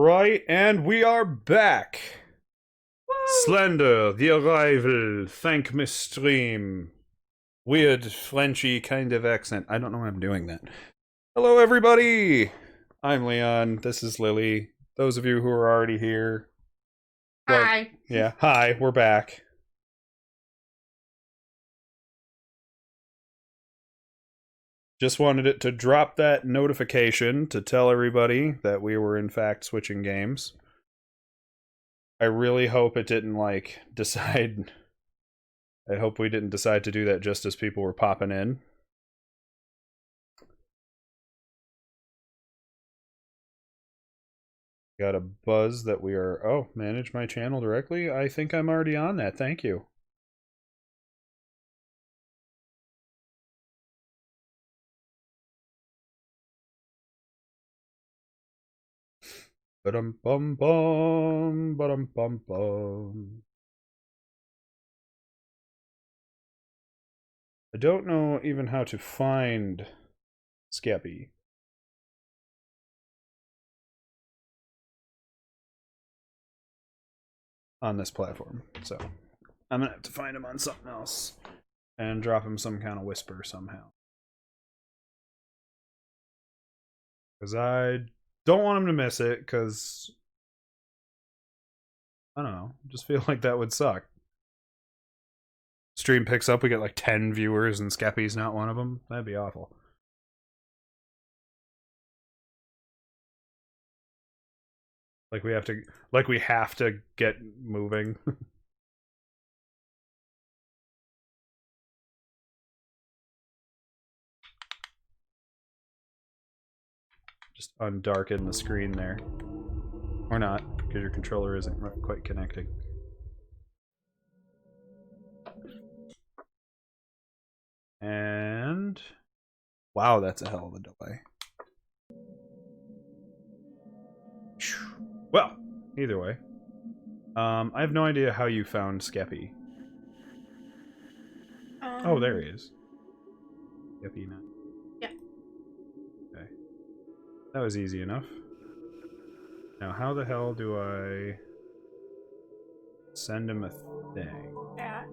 Alright, and we are back! Woo! Slender, the arrival, Thankmas stream. Weird, Frenchy kind of accent. I don't know why I'm doing that. Hello, everybody! I'm Leon, this is Lily. Those of you who are already here. Well, Hi. yeah, hi, we're back. Just wanted it to drop that notification to tell everybody that we were in fact switching games. I really hope it didn't, like, decide... I hope we didn't decide to do that just as people were popping in. Got a buzz that we are... Oh, manage my channel directly? I think I'm already on that, thank you. Ba-dum-bum-bum, ba-dum-bum-bum. I don't know even how to find Scappy. On this platform, so I'm gonna have to find him on something else and drop him some kind of whisper somehow. Because I don't want him to miss it, because I don't know, just feel like that would suck. Stream picks up, we get like 10 viewers and Scappy's not one of them. That'd be awful. Like we have to get moving. Just undarken the screen there. Or not, because your controller isn't quite connecting. And... wow, that's a hell of a delay. Well, either way. I have no idea how you found Skeppy. Oh, there he is. Skeppy now. Yeah. Okay. That was easy enough. Now, how the hell do I send him a thing? Yeah.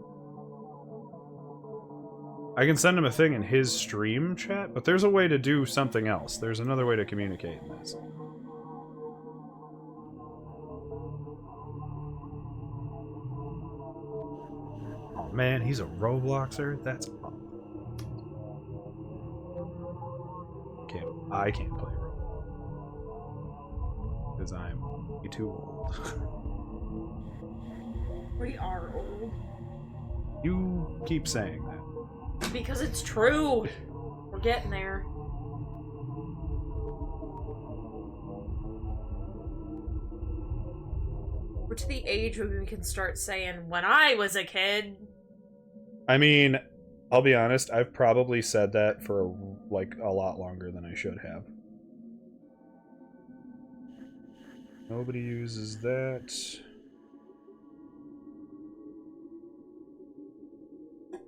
I can send him a thing in his stream chat, but there's a way to do something else. There's another way to communicate in this. Oh man, he's a Robloxer? That's awful. I can't play Roblox. Because I'm way too old. We are old. You keep saying that. Because it's true. We're getting there. We're to the age where we can start saying, when I was a kid. I mean, I'll be honest, I've probably said that for, like, a lot longer than I should have. Nobody uses that.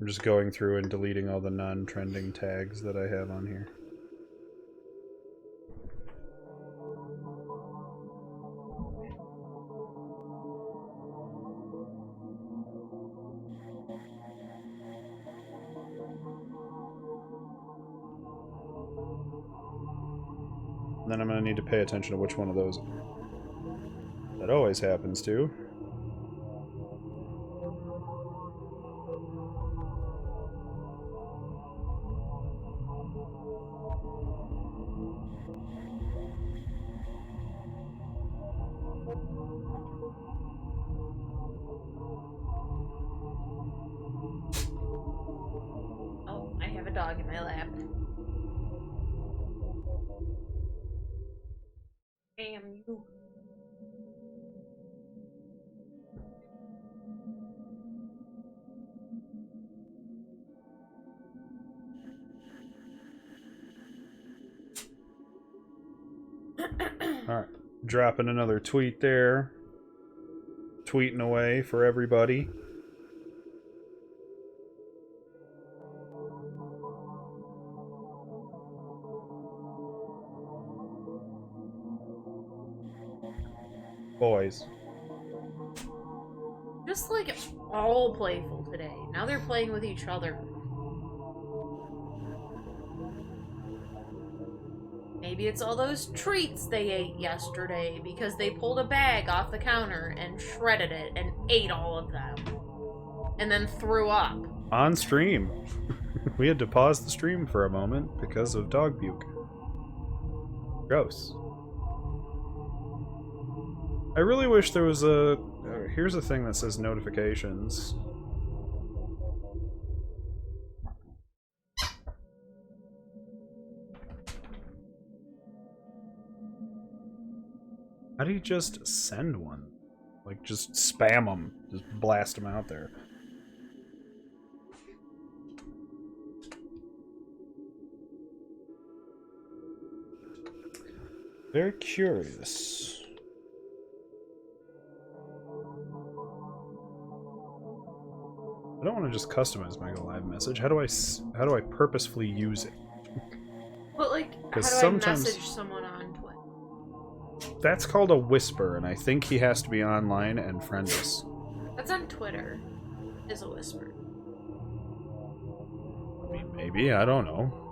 I'm just going through and deleting all the non-trending tags that I have on here. And then I'm going to need to pay attention to which one of those that always happens to. Oh, I have a dog in my lap. Damn you. Alright, dropping another tweet there. Tweeting away for everybody. Boys. Just like all playful today. Now they're playing with each other. Maybe it's all those treats they ate yesterday because they pulled a bag off the counter and shredded it and ate all of them. And then threw up. On stream. We had to pause the stream for a moment because of dog puke. Gross. I really wish there was a... here's a thing that says notifications. How do you just send one? Like, just spam them. Just blast them out there. Very curious. I don't want to just customize my live message. How do I purposefully use it? But like, how do sometimes... I message someone on Twitter? That's called a whisper, and I think he has to be online and friend us. That's on Twitter. Is a whisper. I mean, maybe. I don't know.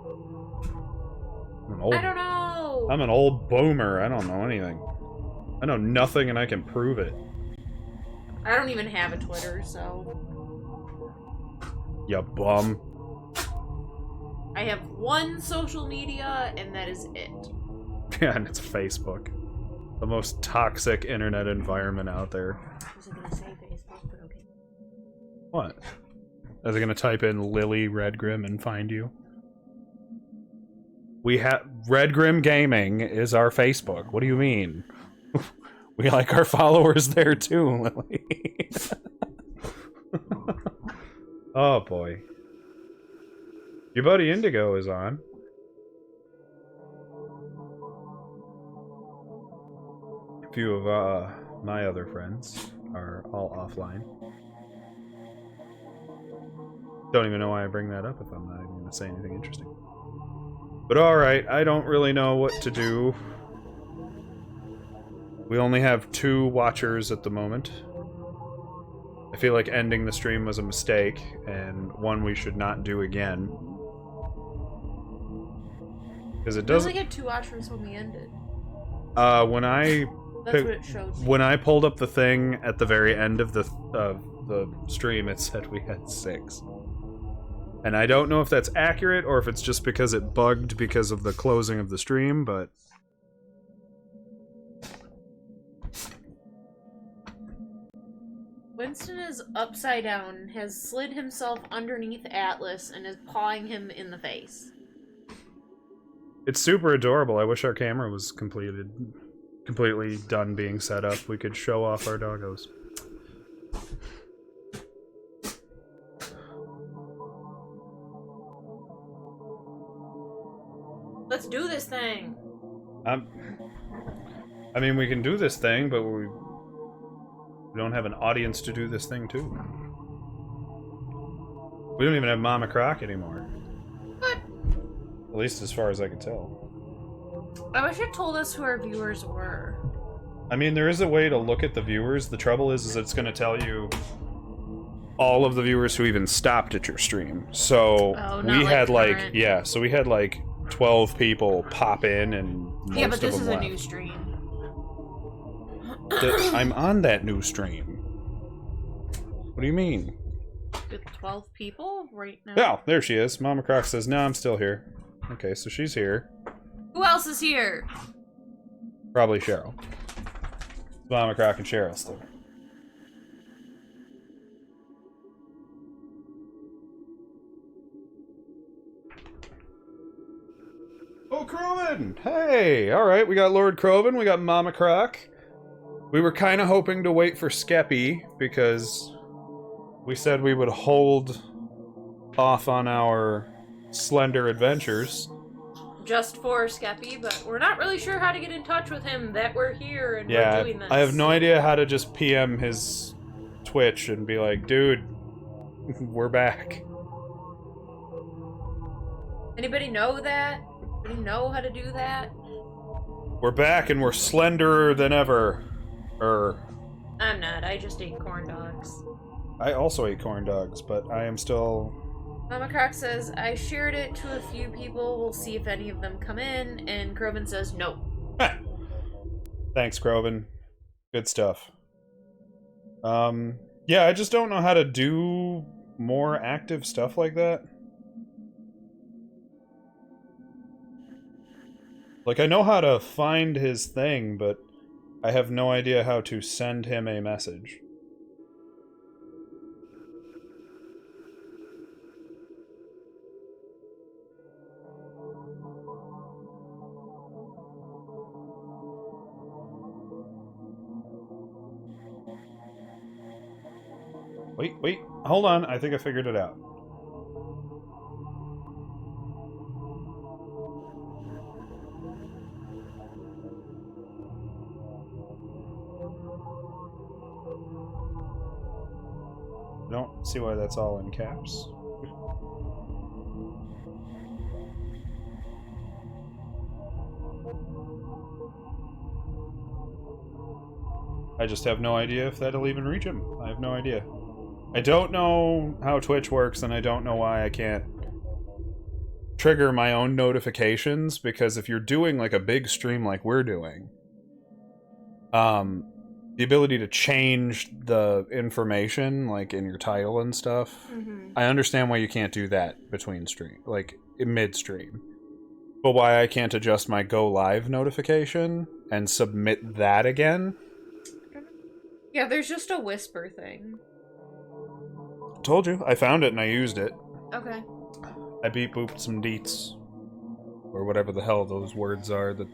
I don't know! I'm an old boomer. I don't know anything. I know nothing, and I can prove it. I don't even have a Twitter, so... Ya bum. I have one social media, and that is it. Yeah, and it's Facebook. The most toxic internet environment out there. I wasn't gonna say Facebook, but okay. What? Is it gonna type in Lily Redgrim and find you? We have... Redgrim Gaming is our Facebook. What do you mean? We like our followers there too, Lily. Oh boy. Your buddy Indigo is on. A few of my other friends are all offline. Don't even know why I bring that up if I'm not even going to say anything interesting. But alright, I don't really know what to do. We only have 2 watchers at the moment. I feel like ending the stream was a mistake, and one we should not do again. Because it doesn't... We only had 2 watchers when we ended. When I... That's what it showed me. When I pulled up the thing at the very end of the stream, it said we had 6. And I don't know if that's accurate, or if it's just because it bugged because of the closing of the stream, but... Winston is upside down, has slid himself underneath Atlas, and is pawing him in the face. It's super adorable. I wish our camera was completely done being set up. We could show off our doggos. Let's do this thing! I mean, we can do this thing, but we don't have an audience to do this thing too. We don't even have Mama Croc anymore. What? At least as far as I can tell. I wish it told us who our viewers were. I mean, there is a way to look at the viewers. The trouble is it's going to tell you all of the viewers who even stopped at your stream. So we had like, yeah, so we had like 12 people pop in, and most yeah, but this of them is a left. new stream. I'm on that new stream. What do you mean? With 12 people right now? Oh, there she is. Mama Croc says, no, I'm still here. Okay, so she's here. Who else is here? Probably Cheryl. Mama Croc and Cheryl still. Oh, Croven! Hey! Alright, we got Lord Croven, we got Mama Croc. We were kind of hoping to wait for Skeppy, because we said we would hold off on our Slender adventures. Just for Skeppy, but we're not really sure how to get in touch with him that we're here and yeah, we're doing this. I have no idea how to just PM his Twitch and be like, dude, we're back. Anybody know that? Anybody know how to do that? We're back and we're slenderer than ever. I'm not. I just ate corn dogs. I also ate corn dogs, but I am still... Mama Croc says, I shared it to a few people. We'll see if any of them come in. And Croven says, no. Thanks, Croven. Good stuff. Yeah, I just don't know how to do more active stuff like that. Like, I know how to find his thing, but I have no idea how to send him a message. Wait, hold on, I think I figured it out. I don't see why that's all in caps. I just have no idea if that'll even reach him. I have no idea. I don't know how Twitch works, and I don't know why I can't trigger my own notifications, because if you're doing like a big stream like we're doing, the ability to change the information like in your title and stuff, I understand why you can't do that between stream, like in mid-stream. But why I can't adjust my go live notification and submit that again? Yeah, there's just a whisper thing. Told you, I found it and I used it. Okay. I beep booped some deets, or whatever the hell those words are that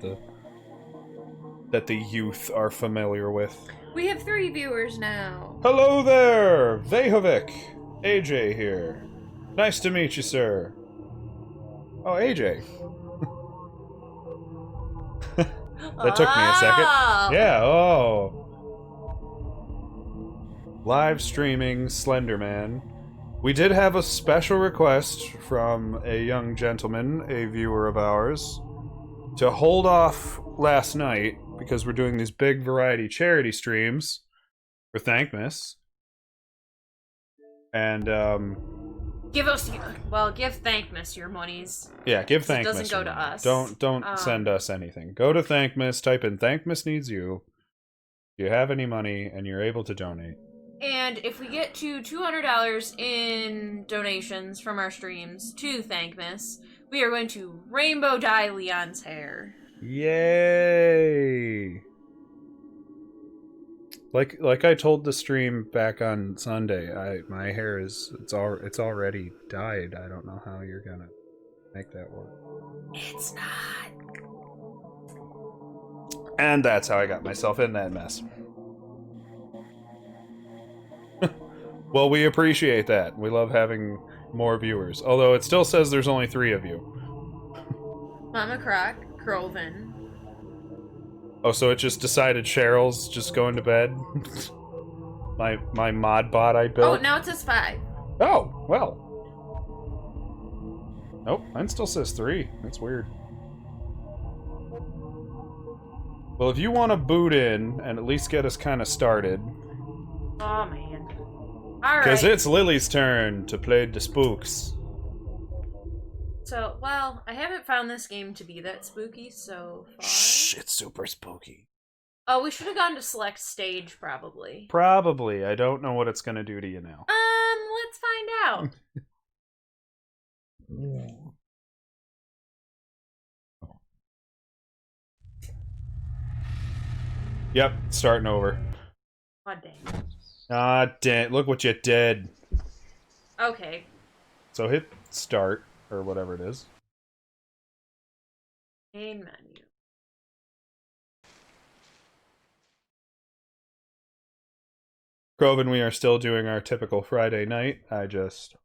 the youth are familiar with. We have 3 viewers now. Hello there, Vehovic. AJ here. Nice to meet you, sir. Oh, AJ. That took me a second. Yeah, oh. Live streaming Slenderman. We did have a special request from a young gentleman, a viewer of ours, to hold off last night because we're doing these big variety charity streams for Thankmas. And give Thankmas your monies. Yeah, give Thankmas. It doesn't go to us. Don't send us anything. Go to Thankmas, type in Thankmas Needs You. If you have any money and you're able to donate. And if we get to $200 in donations from our streams to Thankmas, we are going to rainbow dye Leon's hair. Yay! Like I told the stream back on Sunday, my hair it's already dyed. I don't know how you're gonna make that work. It's not. And that's how I got myself in that mess. Well, we appreciate that. We love having more viewers. Although it still says there's only 3 of you. Mama Croc, Croven. Oh, so it just decided Cheryl's just going to bed? my mod bot I built? Oh, now it says 5. Oh, well. Nope, mine still says 3. That's weird. Well, if you want to boot in and at least get us kind of started. Oh, man. Alright. Because it's Lily's turn to play the spooks. So, well, I haven't found this game to be that spooky so far. Shh, it's super spooky. Oh, we should have gone to select stage, probably. Probably. I don't know what it's going to do to you now. Let's find out. Yep, starting over. Oh, dang. Ah, damn. Look what you did. Okay. So hit start, or whatever it is. Main menu. Croven, we are still doing our typical Friday night. I just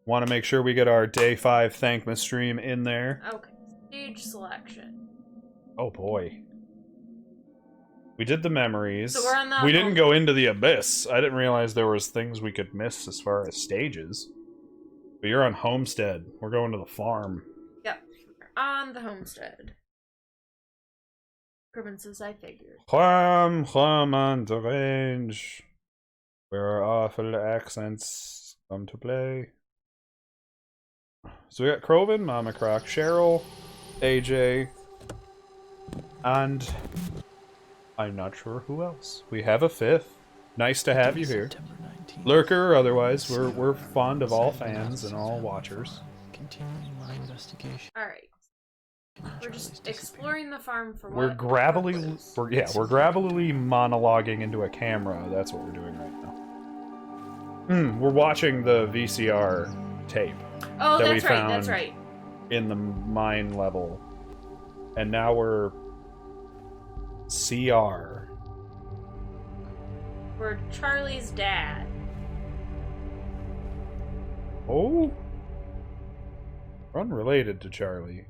want to make sure we get our day 5 Thankmas stream in there. Okay. Stage selection. Oh boy. We did the memories. So we're on the we didn't go into the abyss. I didn't realize there was things we could miss as far as stages. But you're on Homestead. We're going to the farm. Yep. We're on the homestead. Cribbin says, I figured. Clam on the range. Where awful accents come to play. So we got Croven, Mama Croc, Cheryl, AJ, and I'm not sure who else. We have a fifth. Nice to have you here. Lurker or otherwise, we're fond of all fans and all watchers. Alright. We're just exploring the farm for what? We're gravelly monologuing into a camera. That's what we're doing right now. We're watching the VCR tape. Oh, that that's we right, found that's right. In the mine level. And now we're CR. We're Charlie's dad. Oh? Unrelated to Charlie.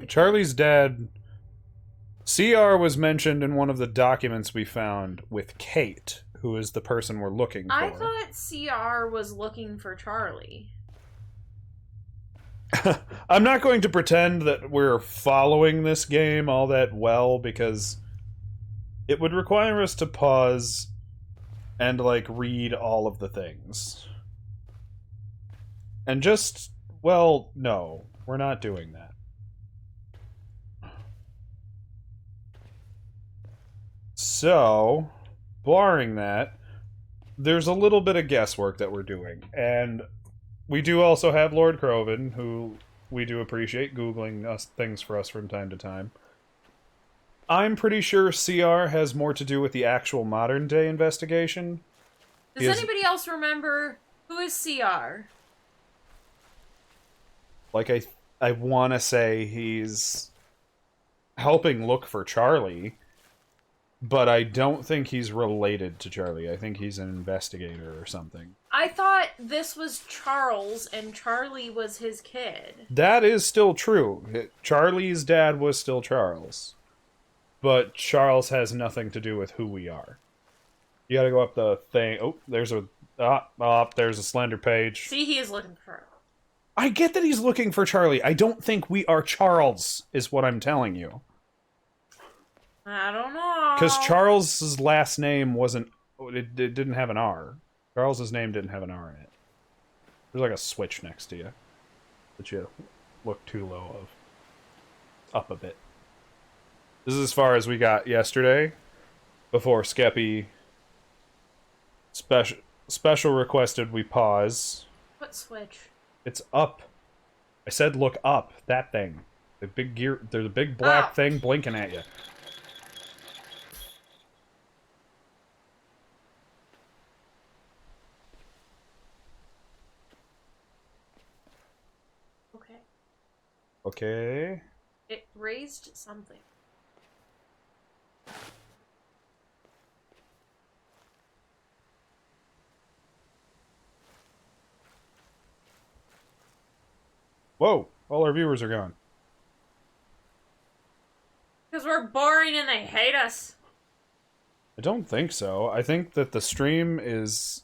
Charlie's dad... CR was mentioned in one of the documents we found with Kate, who is the person we're looking for. I thought CR was looking for Charlie. I'm not going to pretend that we're following this game all that well, because it would require us to pause and, like, read all of the things. And just, well, no, we're not doing that. So, barring that, there's a little bit of guesswork that we're doing, and we do also have Lord Croven, who we do appreciate Googling us things for us from time to time. I'm pretty sure CR has more to do with the actual modern-day investigation. Does anybody else remember who is CR? Like, I want to say he's helping look for Charlie, but I don't think he's related to Charlie. I think he's an investigator or something. I thought this was Charles, and Charlie was his kid. That is still true. Charlie's dad was still Charles. But Charles has nothing to do with who we are. You gotta go up the thing. Oh, there's a... there's a Slender page. See, he is looking for her. I get that he's looking for Charlie. I don't think we are Charles, is what I'm telling you. I don't know. Because Charles's last name wasn't... It didn't have an R. Charles's name didn't have an R in it. There's like a switch next to you that you look too low of. Up a bit. This is as far as we got yesterday, before Skeppy special requested we pause. What switch? It's up. I said look up. That thing. The big gear. There's a big black thing blinking at you. Okay. Okay. It raised something. Whoa! All our viewers are gone. Because we're boring and they hate us. I don't think so. I think that the stream is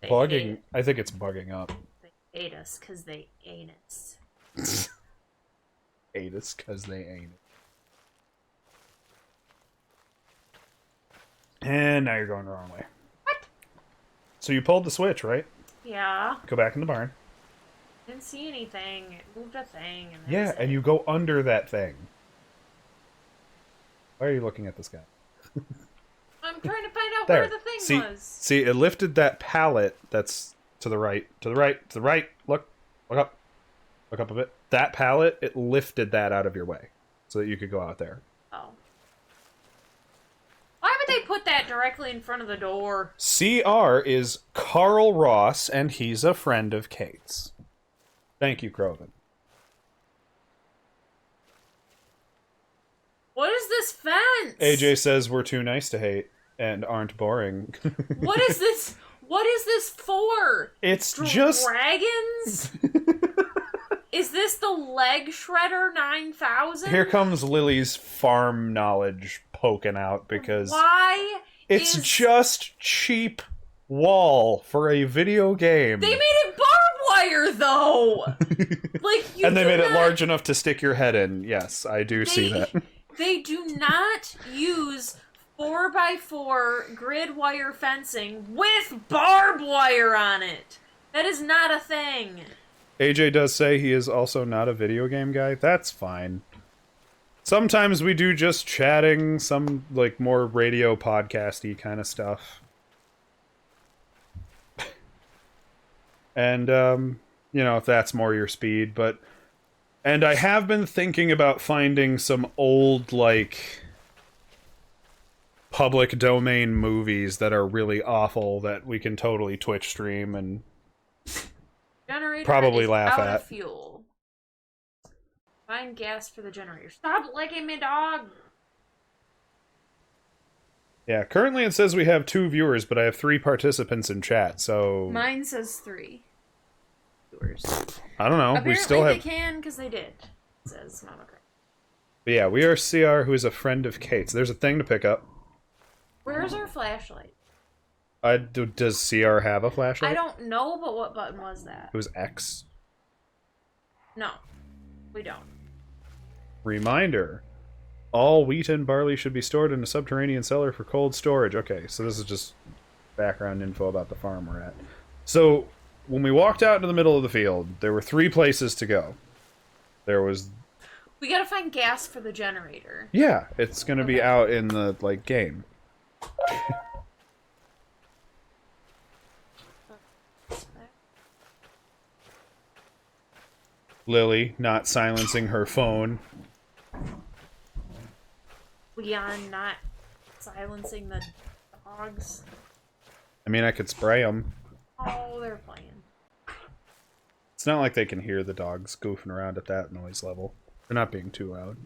bugging. I think it's bugging up. They hate us because they ain't us. Hate us because they ain't it. And now you're going the wrong way. What? So you pulled the switch, right? Yeah. Go back in the barn. Didn't see anything. It moved a thing. And Yeah, and you go under that thing. Why are you looking at this guy? I'm trying to find out where the thing was. See, it lifted that pallet that's to the right. To the right. To the right. Look up. Look up a bit. That pallet, it lifted that out of your way so that you could go out there. Oh. Why would they put that directly in front of the door? CR is Carl Ross, and he's a friend of Kate's. Thank you, Croven. What is this fence? AJ says we're too nice to hate and aren't boring. What is this? What is this for? It's just dragons? Is this the Leg Shredder 9000? Here comes Lily's farm knowledge poking out because why? It's just cheap wall for a video game. They made it barbed wire though. Like you and they made it large enough to stick your head in. Yes, I do see that. They do not use 4x4 grid wire fencing with barbed wire on it. That is not a thing. AJ does say he is also not a video game guy. That's fine. Sometimes we do just chatting, some like more radio podcasty kind of stuff. And you know, if that's more your speed, but and I have been thinking about finding some old like public domain movies that are really awful that we can totally Twitch stream and Generator probably is laugh out at. of fuel. Find gas for the generator. Stop licking me, dog! Yeah, currently it says we have 2 viewers, but I have 3 participants in chat, so... Mine says 3 viewers. I don't know, Apparently we still have... they can, because they did. It says Mama Craig. But yeah, we are CR, who is a friend of Kate's. There's a thing to pick up. Where's our flashlight? Does CR have a flashlight? I don't know, but what button was that? It was X. No, we don't. Reminder. All wheat and barley should be stored in a subterranean cellar for cold storage. Okay, so this is just background info about the farm we're at. So, when we walked out into the middle of the field, there were 3 places to go. There was... We gotta find gas for the generator. Yeah, it's gonna be out in the, like, game. Lily, not silencing her phone. Leon not silencing the dogs. I mean, I could spray them. Oh, they're playing. It's not like they can hear the dogs goofing around at that noise level. They're not being too loud.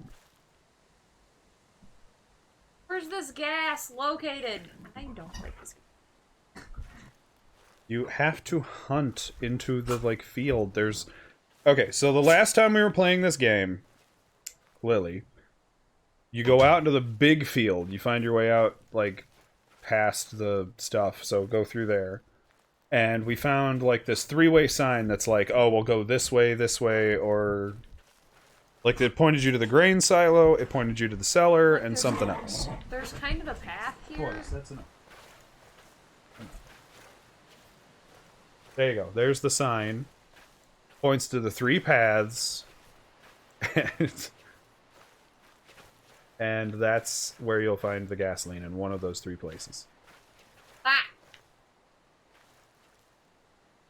Where's this gas located? I don't like this. You have to hunt into the, like, field. There's... Okay, so the last time we were playing this game, Lily, you go out into the big field. You find your way out, like, past the stuff, so go through there. And we found, like, this 3-way sign that's like, oh, we'll go this way, or... Like, it pointed you to the grain silo, it pointed you to the cellar, and something else. There's kind of a path here. Boys, that's enough. There you go. There's the sign. Points to the 3 paths. And that's where you'll find the gasoline, in one of those 3 places. Ah!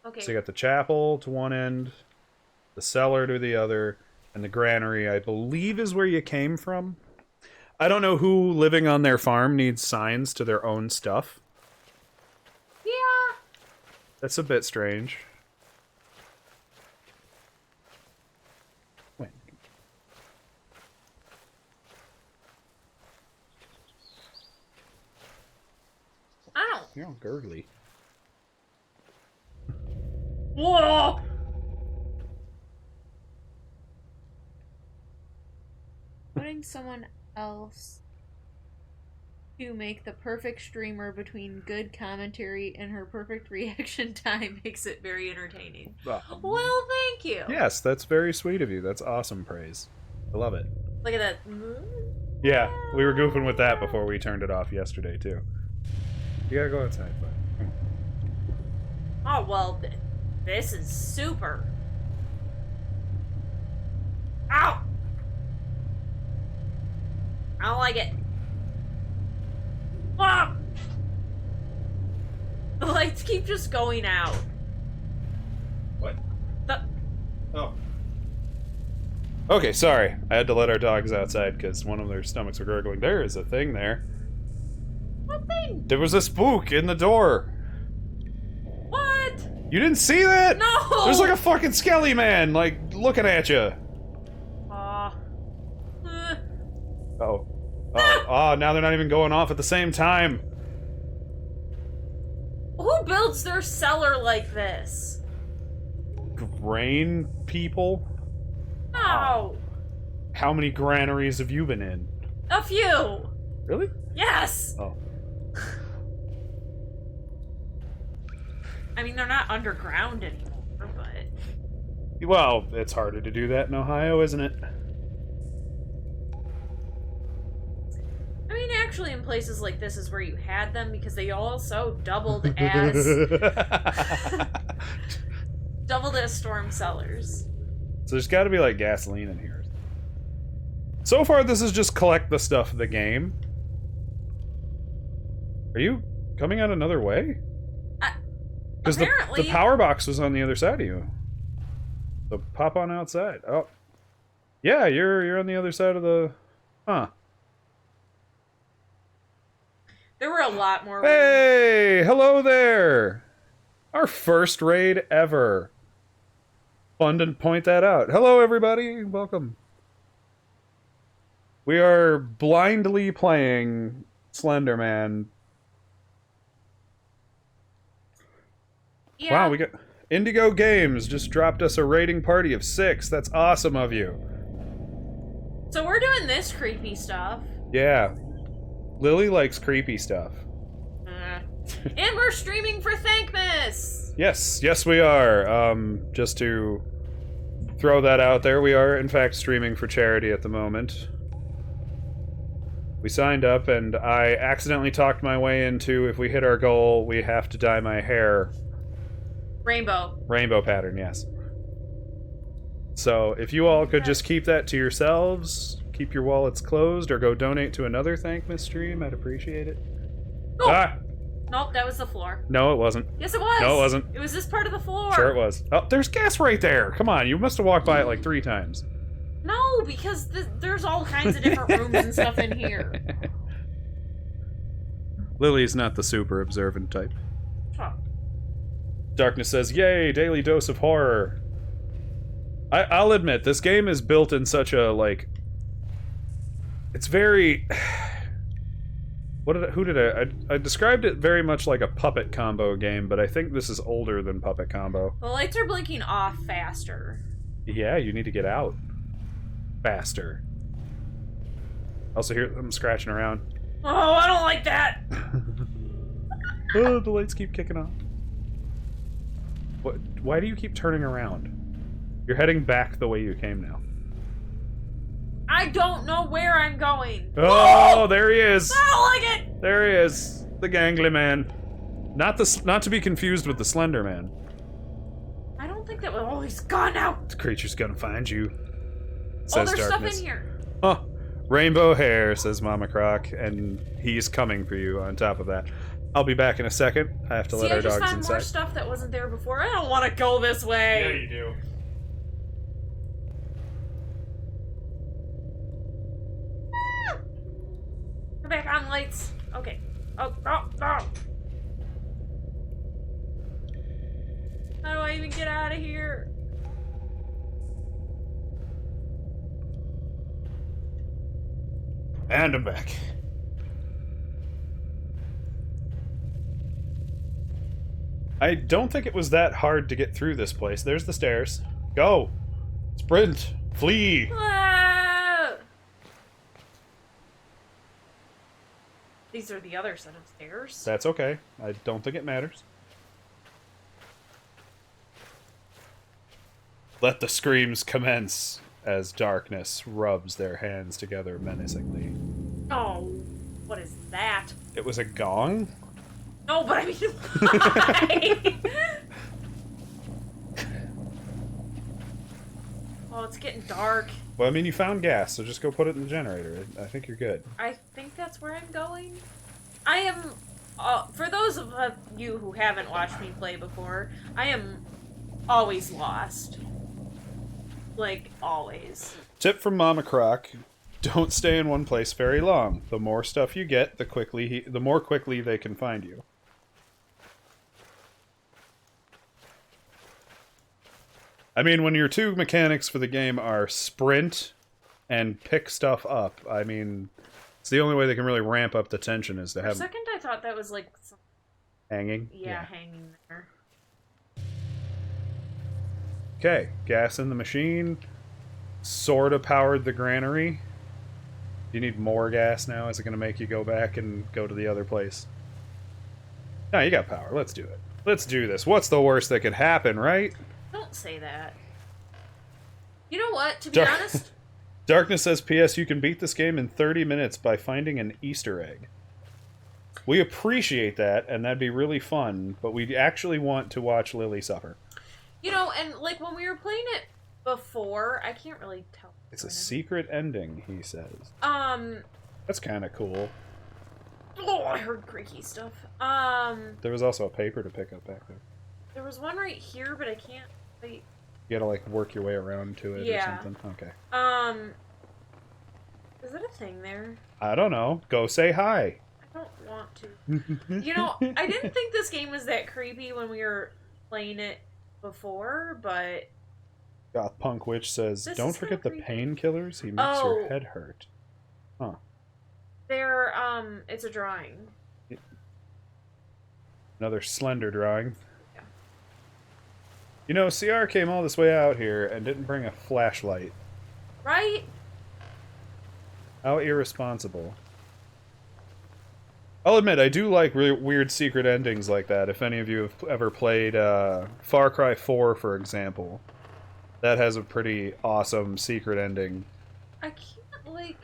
Okay. So you got the chapel to one end, the cellar to the other, and the granary, I believe, is where you came from. I don't know who living on their farm needs signs to their own stuff. Yeah. That's a bit strange. Wait. I don't. You're all gurgly. Whoa! Putting someone else to make the perfect streamer between good commentary and her perfect reaction time makes it very entertaining. Well, thank you. Yes, that's very sweet of you. That's awesome praise. I love it. Look at that. Yeah, we were goofing with that before we turned it off yesterday, too. You gotta go outside, bud. Oh, well, this is super. Ow! I don't like it. Ah! The lights keep just going out. What? The... Oh. Okay, sorry. I had to let our dogs outside because one of their stomachs were gurgling. There is a thing there. What thing? There was a spook in the door. What? You didn't see that? No! There's like a fucking skelly man, like, looking at you. Oh. Oh, now they're not even going off at the same time. Who builds their cellar like this? Grain people? No. How many granaries have you been in? A few. Really? Yes. Oh. I mean, they're not underground anymore, but... Well, it's harder to do that in Ohio, isn't it? actually in places like this is where you had them, because they also doubled as storm cellars. So there's got to be like gasoline in here. So far, this is just collect the stuff of the game. Are you coming out another way? Because the power box was on the other side of you. So pop on outside. Oh, yeah, you're on the other side of the. Huh. There were a lot more. Hey, hello there. Our first raid ever. Fun to point that out. Hello, everybody. Welcome. We are blindly playing Slenderman. Yeah. Wow, we got Indigo Games just dropped us a raiding party of 6. That's awesome of you. So we're doing this creepy stuff. Yeah. Lily likes creepy stuff. And we're streaming for Thankmas! Yes, we are. Just to throw that out there, we are in fact streaming for charity at the moment. We signed up, and I accidentally talked my way into, if we hit our goal, we have to dye my hair. Rainbow pattern, yes. So, if you all could just keep that to yourselves, keep your wallets closed, or go donate to another Thankmas stream, I'd appreciate it. Oh. Ah! Nope, that was the floor. No, it wasn't. Yes, it was! No, it wasn't. It was this part of the floor. Sure it was. Oh, there's gas right there! Come on, you must have walked by it like 3 times. No, because there's all kinds of different rooms and stuff in here. Lily's not the super observant type. Huh. Darkness says, yay, daily dose of horror. I'll admit, this game is built in such a, like... It's very... I described it very much like a puppet combo game, but I think this is older than puppet combo. The lights are blinking off faster. Yeah, you need to get out. Faster. Also hear them scratching around. Oh, I don't like that! Oh, the lights keep kicking off. What? Why do you keep turning around? You're heading back the way you came now. I don't know where I'm going. Oh, there he is. I don't like it. There he is, the gangly man. Not to be confused with the Slender Man. I don't think that was. Oh, he's gone now. The creature's gonna find you. Says there's Darkness. Stuff in here. Huh. Rainbow hair, says Mama Croc, and he's coming for you. On top of that, I'll be back in a second. I have to let our dogs inside. I just found more stuff that wasn't there before. I don't want to go this way. Yeah, you do. Come back on, lights. Okay. Oh. How do I even get out of here? And I'm back. I don't think it was that hard to get through this place. There's the stairs. Go! Sprint! Flee! Whoa! These are the other set of stairs. That's okay. I don't think it matters. Let the screams commence as Darkness rubs their hands together menacingly. Oh, what is that? It was a gong? No, but I mean, why? Oh, it's getting dark. Well, I mean, you found gas, so just go put it in the generator. I think you're good. I think that's where I'm going. I am, for those of you who haven't watched me play before, I am always lost. Like, always. Tip from Mama Croc: don't stay in one place very long. The more stuff you get, the more quickly they can find you. I mean, when your 2 mechanics for the game are sprint and pick stuff up, I mean, it's the only way they can really ramp up the tension is to have... For a second, I thought that was like... Hanging? Yeah, hanging there. Okay, gas in the machine. Sorta powered the granary. Do you need more gas now? Is it going to make you go back and go to the other place? No, you got power. Let's do it. Let's do this. What's the worst that could happen, right? Don't say that. You know what? To be honest, Darkness says, P.S. You can beat this game in 30 minutes by finding an Easter egg. We appreciate that, and that'd be really fun, but we actually want to watch Lily suffer. You know, and like when we were playing it before, I can't really tell. It's a secret ending, he says. That's kind of cool. Oh, I heard creaky stuff. There was also a paper to pick up back there. There was one right here, but I can't. Wait. You gotta like work your way around to it or something. Okay. Is that a thing there? I don't know. Go say hi. I don't want to. You know, I didn't think this game was that creepy when we were playing it before, but Goth Punk Witch says, "Don't forget the painkillers. He makes Oh. your head hurt." Huh. They're it's a drawing. Another Slender drawing. Yeah. You know, CR came all this way out here and didn't bring a flashlight. Right? How irresponsible. I'll admit, I do like weird secret endings like that. If any of you have ever played Far Cry 4, for example, that has a pretty awesome secret ending. I can't, like...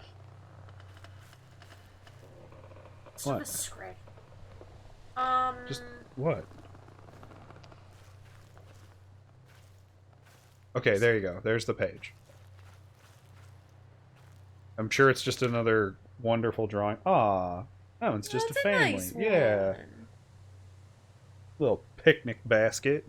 What? A scratch. Just what? Okay, there you go. There's the page. I'm sure it's just another wonderful drawing. Ah, oh, it's just a family. Nice Yeah. one. Little picnic basket.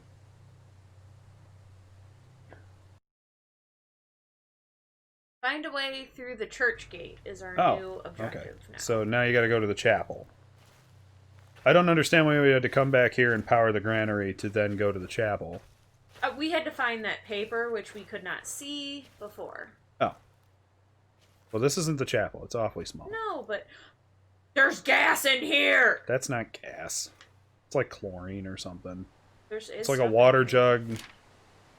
Find a way through the church gate is our new objective now. So now you gotta go to the chapel. I don't understand why we had to come back here and power the granary to then go to the chapel. We had to find that paper, which we could not see before. Oh. Well, this isn't the chapel. It's awfully small. No, but there's gas in here! That's not gas. It's like chlorine or something. It's like a water jug.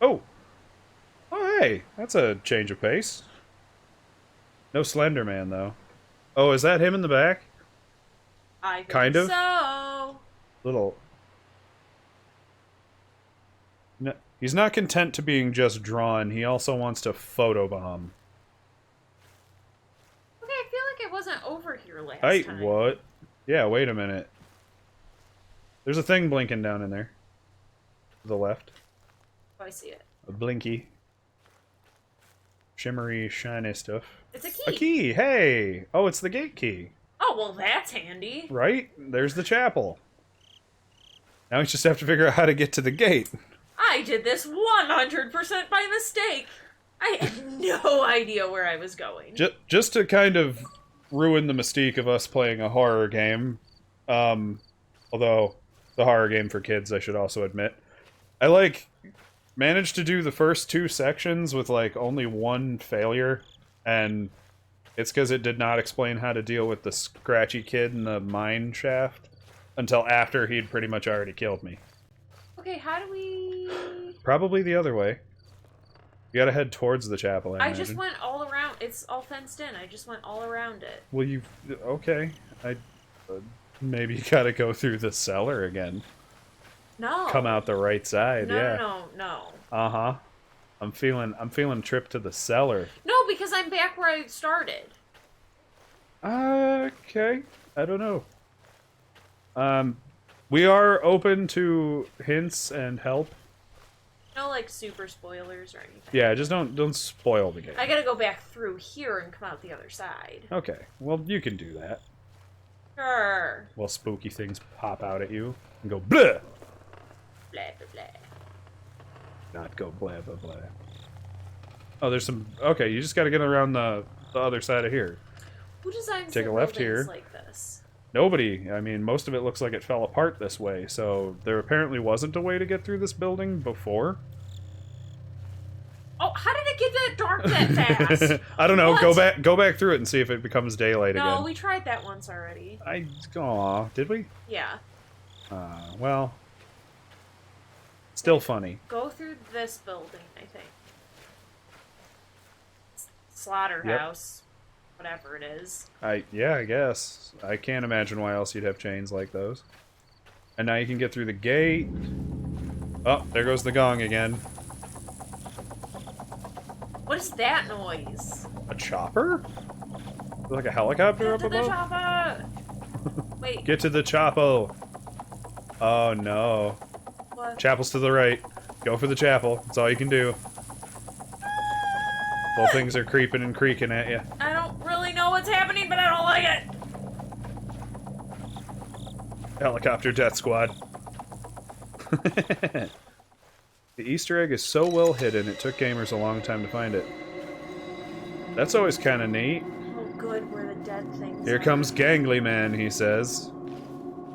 Oh! Oh, hey! That's a change of pace. No Slenderman, though. Oh, is that him in the back? I think kind of? so. Little... No, he's not content to being just drawn. He also wants to photobomb. Okay, I feel like it wasn't over here last time. What? Yeah, wait a minute. There's a thing blinking down in there. To the left. Oh, I see it. A blinky. Shimmery, shiny stuff. It's a key. A key! Hey! Oh, it's the gate key. Oh, well, that's handy. Right? There's the chapel. Now we just have to figure out how to get to the gate. I did this 100% by mistake. I had no idea where I was going. Just to kind of ruin the mystique of us playing a horror game, although the horror game for kids, I should also admit, I, managed to do the first 2 sections with, only one failure, and it's because it did not explain how to deal with the scratchy kid in the mine shaft until after he'd pretty much already killed me. Okay, how do we... Probably the other way. You gotta head towards the chapel, I just went all around. It's all fenced in. I just went all around it. Well, okay. Maybe you gotta go through the cellar again. No. Come out the right side, yeah. No. Uh-huh. I'm feeling trip to the cellar. No, because I'm back where I started. Okay. I don't know. We are open to hints and help. No, super spoilers or anything. Yeah, just don't spoil the game. I gotta go back through here and come out the other side. Okay, well, you can do that. Sure. While spooky things pop out at you and go bleh! Blah, blah, blah. Not go blah, blah, blah. Oh, there's some... Okay, you just gotta get around the other side of here. Who designs Take a left here. like this? Nobody. I mean, most of it looks like it fell apart this way, so there apparently wasn't a way to get through this building before. Oh, how did it get that dark that fast? I don't know. What? Go back through it and see if it becomes daylight again. No, we tried that once already. Aw, did we? Yeah. Well, still funny. Go through this building, I think. Slaughterhouse. Yep. Whatever it is. Yeah, I guess. I can't imagine why else you'd have chains like those. And now you can get through the gate. Oh, there goes the gong again. What is that noise? A chopper? Like a helicopter up Get to the above? chopper! Wait. Get to the chapel. Oh no. What? Chapel's to the right. Go for the chapel. That's all you can do. While things are creeping and creaking at you. I don't really know what's happening, but I don't like it! Helicopter death squad. The Easter egg is so well hidden, it took gamers a long time to find it. That's always kind of neat. Oh good, where the dead things Here are. comes Gangly Man, he says.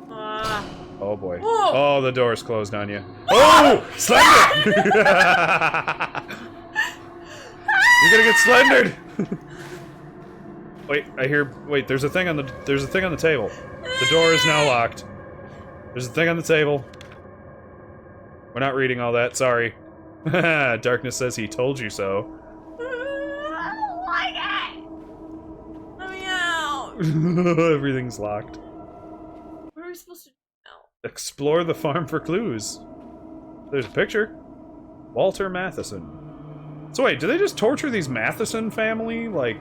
Oh boy. Whoa. Oh, the door's closed on you. Oh! Slender! You're gonna get slendered! Wait, I hear. Wait, there's a thing on the table. The door is now locked. There's a thing on the table. We're not reading all that, sorry. Darkness says he told you so. I don't like it! Let me out! Everything's locked. What are we supposed to do now? Explore the farm for clues. There's a picture. Walter Matheson. So wait, do they just torture these Matheson family? Like,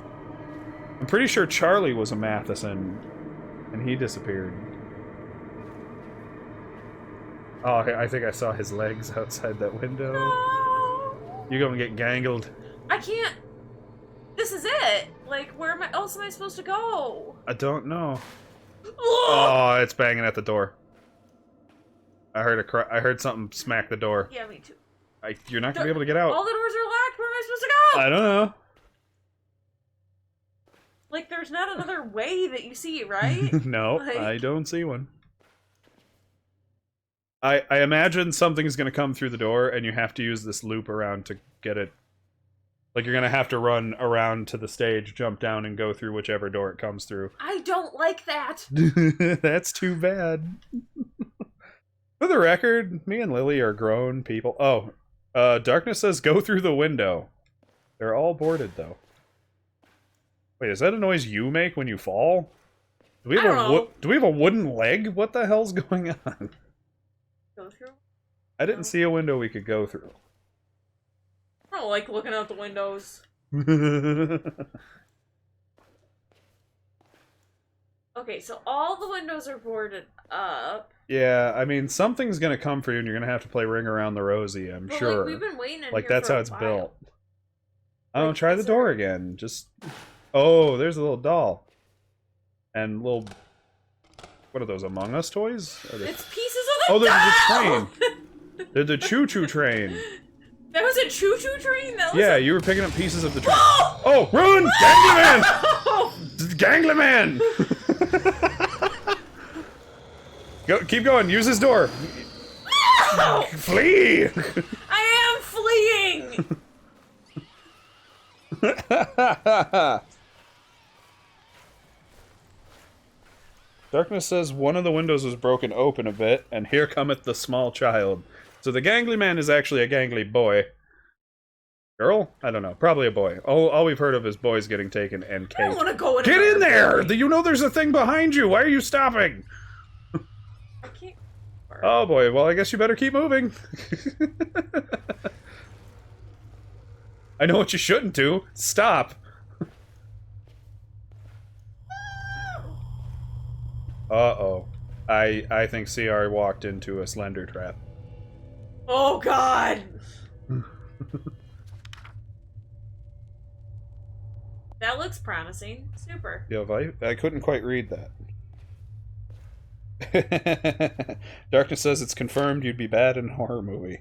I'm pretty sure Charlie was a Matheson, and he disappeared. Oh, I think I saw his legs outside that window. No. You're gonna get gangled. I can't. This is it. Like, where else am I supposed to go? I don't know. Oh, it's banging at the door. I heard I heard something smack the door. Yeah, me too. You're not gonna be able to get out. All the doors are locked. Where am I supposed to go? I don't know. Like, there's not another way that you see, right? No, Like... I don't see one. I imagine something's gonna come through the door, and you have to use this loop around to get it. Like, you're gonna have to run around to the stage, jump down, and go through whichever door it comes through. I don't like that. That's too bad. For the record, me and Lily are grown people. Oh, Darkness says go through the window. They're all boarded, though. Wait, is that a noise you make when you fall? Do we have a wooden leg? What the hell's going on? Go through? I didn't see a window we could go through. I don't like looking out the windows. Okay, so all the windows are boarded up. Yeah, I mean, something's gonna come for you, and you're gonna have to play Ring Around the Rosie, I'm sure. Like, we've been waiting in like, here that's for how a it's while. built. Oh, Like, try the door again. Just... Oh, there's a little doll. And little... What are those, Among Us toys? It's pieces of the they're the doll! train! They're the choo-choo train! That was a choo-choo train? That was Yeah, you were picking up pieces of the train. Oh, run! Ganglyman! Ganglyman! Go, keep going, use this door! No! Flee! I am fleeing! Darkness says one of the windows was broken open a bit, and here cometh the small child. So the gangly man is actually a gangly boy. Girl? I don't know. Probably a boy. All we've heard of is boys getting taken and I don't caked. want to go in. Get in there! You know there's a thing behind you! Why are you stopping? I can't. Oh boy, well I guess you better keep moving. I know what you shouldn't do. Stop. Uh-oh. I think CR walked into a slender trap. Oh god! That looks promising. Super. Yo, I couldn't quite read that. Darkness says it's confirmed you'd be bad in a horror movie.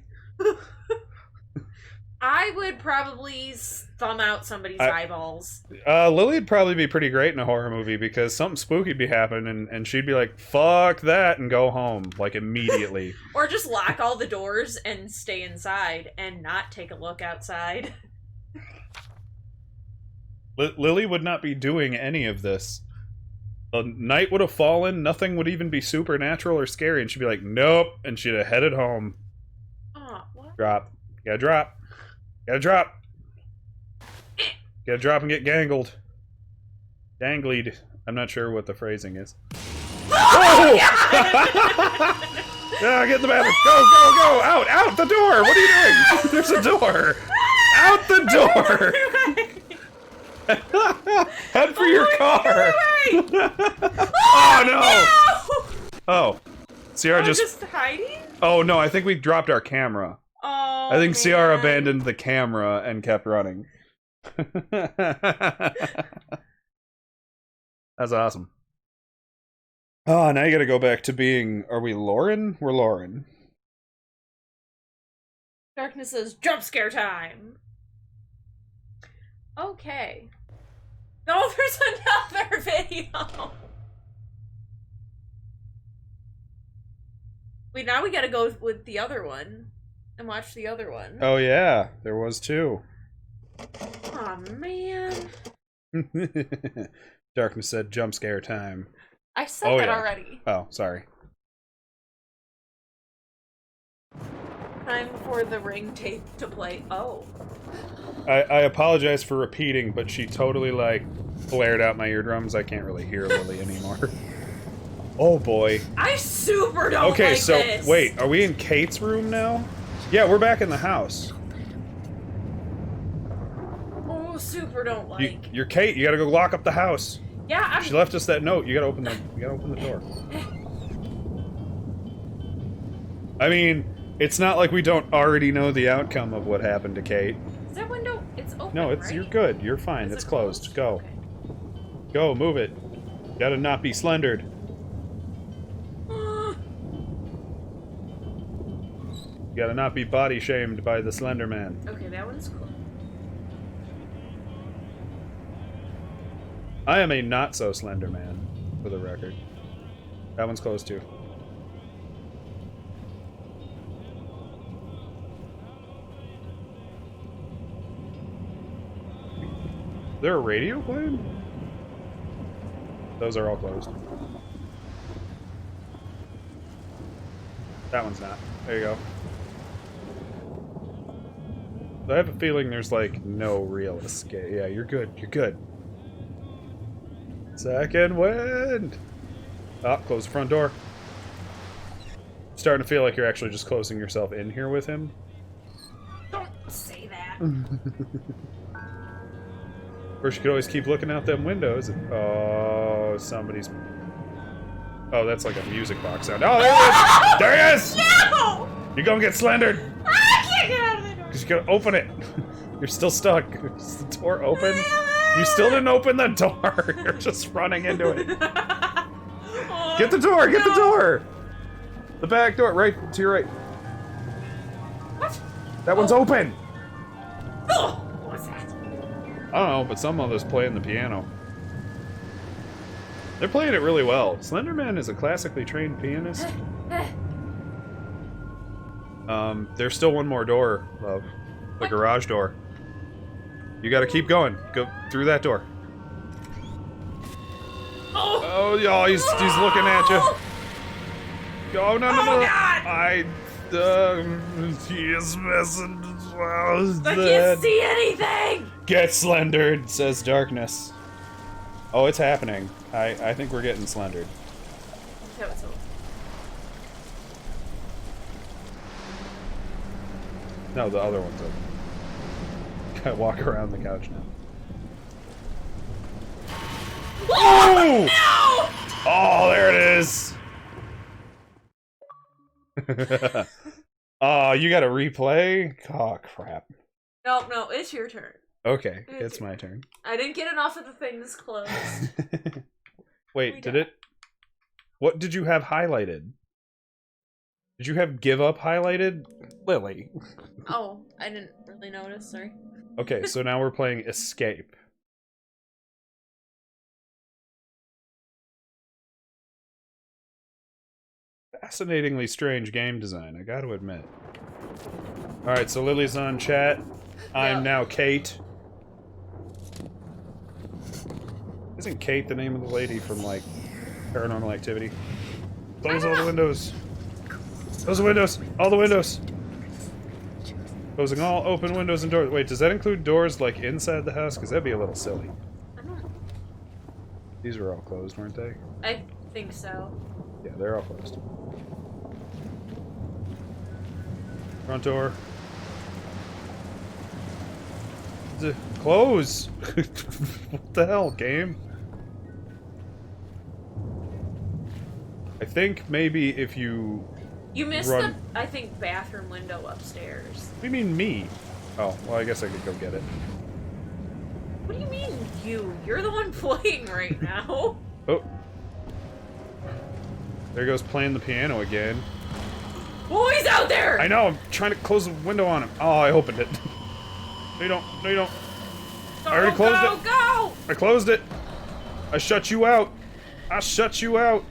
I would probably thumb out somebody's eyeballs. Lily'd probably be pretty great in a horror movie because something spooky'd be happening and she'd be like, fuck that, and go home, like, immediately. Or just lock all the doors and stay inside and not take a look outside. Lily would not be doing any of this. The night would have fallen, nothing would even be supernatural or scary, and she'd be like, nope, and she'd have headed home. Oh, what? Drop. You gotta drop. Gotta drop. Gotta drop and get gangled. Ganglied. I'm not sure what the phrasing is. Oh! Yeah, get in the bathroom. Go, go, go! Out! Out the door! What are you doing? There's a door! Out the door! Head for your car! Oh no! Oh. Ciara just hiding? Oh no, I think we dropped our camera. Oh, I think man. Ciara abandoned the camera and kept running. That's awesome. Oh, now you gotta go back to being... Are we Lauren? We're Lauren. Darkness says, jump scare time! Okay. Oh, there's another video! Wait, now we gotta go with the other one. And watch the other one. Oh yeah, there was two. Aw, man. Darkness said jump scare time. I said that already. Oh, sorry. Time for the ring tape to play. Oh. I apologize for repeating, but she totally, like, flared out my eardrums. I can't really hear Lily anymore. Oh, boy. I super don't okay, like so, this. wait, are we in Kate's room now? Yeah, we're back in the house. Oh, super don't like. You're Kate, you gotta go lock up the house. Yeah, She left us that note. You gotta open the door. I mean, it's not like we don't already know the outcome of what happened to Kate. Is that window? It's open, No, it's right? you're good. You're fine. It's closed. Go. Okay. Go, move it. You gotta not be slendered. You gotta not be body shamed by the Slenderman. Okay, that one's cool. I am a not so slender man, for the record. That one's closed too. Is there a radio playing? Those are all closed. That one's not. There you go. I have a feeling there's, like, no real escape. Yeah, you're good. You're good. Second wind! Ah, close the front door. Starting to feel like you're actually just closing yourself in here with him. Don't say that. Or you could always keep looking out them windows. Oh, somebody's... Oh, that's like a music box sound. Oh, there he is! There he is! No! You're gonna get slendered! I can't get out of the door! Because you gotta open it. You're still stuck. Is the door open? You still didn't open the door. You're just running into it. Get the door! Get the door! The back door, right to your right. What? That one's open! Oh, what was that? I don't know, but some of us playing the piano. They're playing it really well. Slenderman is a classically trained pianist. There's still one more door, love. The garage door. You gotta keep going. Go through that door. Oh, yeah, he's looking at you. Oh, no, no, no. Oh, God! He is messing. I can't see anything! Get slendered, says Darkness. Oh, it's happening. I think we're getting slendered. That was so. No, the other one's open. Gotta walk around the couch now. Oh! No! Oh, there it is! Oh, you gotta replay? Oh, crap. Nope, no, it's your turn. Okay, it's my turn. I didn't get enough of the things closed. Wait, did it... What did you have highlighted? Did you have give up highlighted? Lily. Oh, I didn't really notice, sorry. Okay, so now we're playing Escape. Fascinatingly strange game design, I gotta admit. Alright, so Lily's on chat. I'm now Kate. Isn't Kate the name of the lady from, like, Paranormal Activity? Close all the windows. Close the windows! All the windows! Closing all open windows and doors. Wait, does that include doors, like, inside the house? Because that'd be a little silly. I don't know. These were all closed, weren't they? I think so. Yeah, they're all closed. Front door. Close! What the hell, game? I think maybe if you... You missed run... the, I think, bathroom window upstairs. What do you mean, me? Oh, well, I guess I could go get it. What do you mean, you? You're the one playing right now. Oh. There goes playing the piano again. Oh, he's out there! I know, I'm trying to close the window on him. Oh, I opened it. No, you don't. No, you don't. Go, I already closed it. Go! I closed it. I shut you out. I shut you out.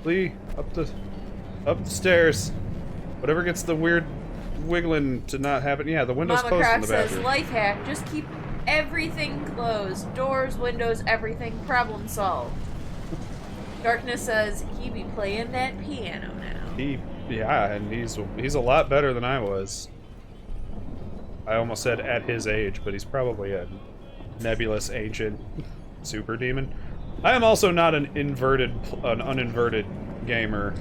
Lee, up the stairs. Whatever gets the weird wiggling to not happen. Yeah, the window's Mama closed in Croc the says, bathroom. life hack, just keep everything closed. Doors, windows, everything. Problem solved. Darkness says, he be playing that piano now. Yeah, and he's a lot better than I was. I almost said at his age, but he's probably a nebulous ancient super demon. I am also not an uninverted gamer.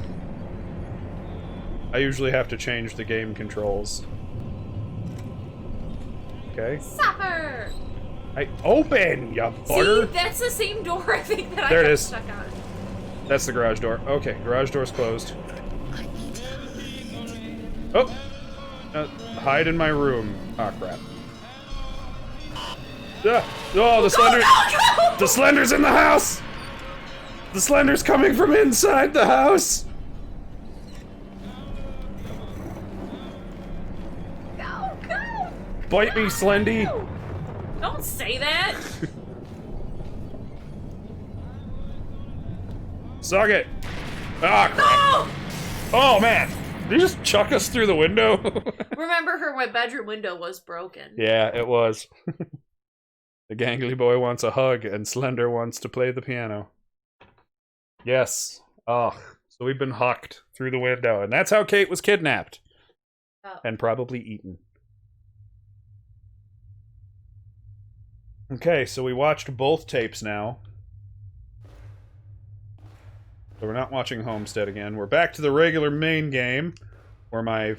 I usually have to change the game controls. Okay. Supper! I open, ya butter! See, that's the same door I think that There I it got is. stuck on. That's the garage door. Okay, garage door's closed. Oh! Hide in my room. Ah, crap. Oh, the Slender! Go! The Slender's in the house! The Slender's coming from inside the house! Go! Bite me, Slendy! Go. Don't say that! Suck it! Ah, crap. No! Oh, man! Did you just chuck us through the window? Remember, her bedroom window was broken. Yeah, it was. The gangly boy wants a hug, and Slender wants to play the piano. Yes. Oh, so we've been hucked through the window, and that's how Kate was kidnapped. Oh. And probably eaten. Okay, so we watched both tapes now. So we're not watching Homestead again. We're back to the regular main game, where my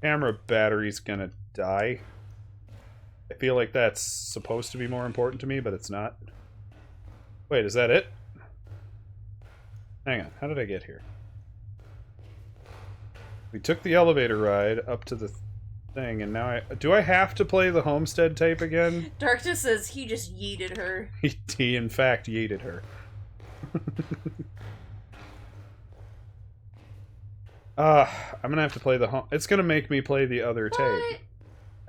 camera battery's gonna die. I feel like that's supposed to be more important to me, but it's not. Wait, is that it? Hang on, how did I get here? We took the elevator ride up to the thing, and now do I have to play the Homestead tape again? Darkness says he just yeeted her. He in fact yeeted her. I'm gonna have to play the it's gonna make me play the other tape.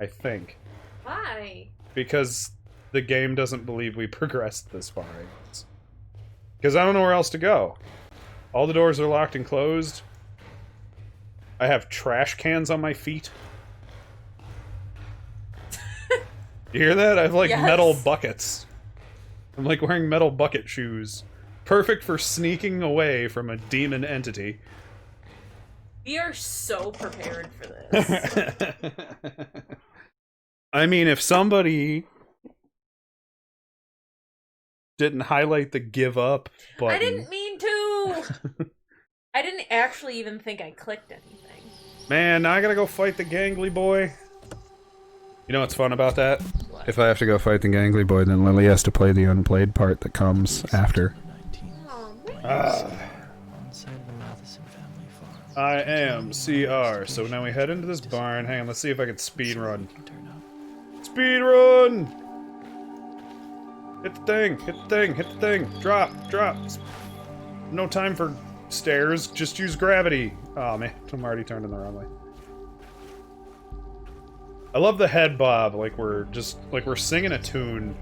I think. Why? Because the game doesn't believe we progressed this far, I guess. Because I don't know where else to go. All the doors are locked and closed. I have trash cans on my feet. You hear that? I have like metal buckets. I'm like wearing metal bucket shoes. Perfect for sneaking away from a demon entity. We are so prepared for this. I mean, if somebody didn't highlight the give up button. I didn't mean to! I didn't actually even think I clicked anything. Man, now I gotta go fight the gangly boy. You know what's fun about that? What? If I have to go fight the gangly boy, then Lily has to play the unplayed part that comes after. I am CR. So now we head into this barn. Hang on, let's see if I can speed run. Speed run! Hit the thing, hit the thing, hit the thing. Drop. No time for stairs, just use gravity. Oh man, I'm already turning the wrong way. I love the head bob, like we're singing a tune.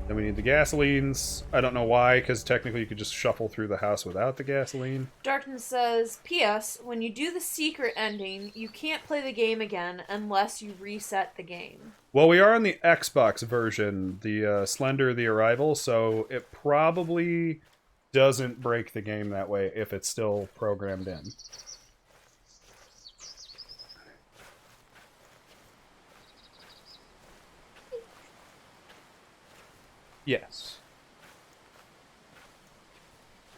Then we need the gasolines. I don't know why, because technically you could just shuffle through the house without the gasoline. Darkness says, P.S. When you do the secret ending, you can't play the game again unless you reset the game. Well, we are on the Xbox version, the Slender the Arrival, so it probably doesn't break the game that way if it's still programmed in. Yes.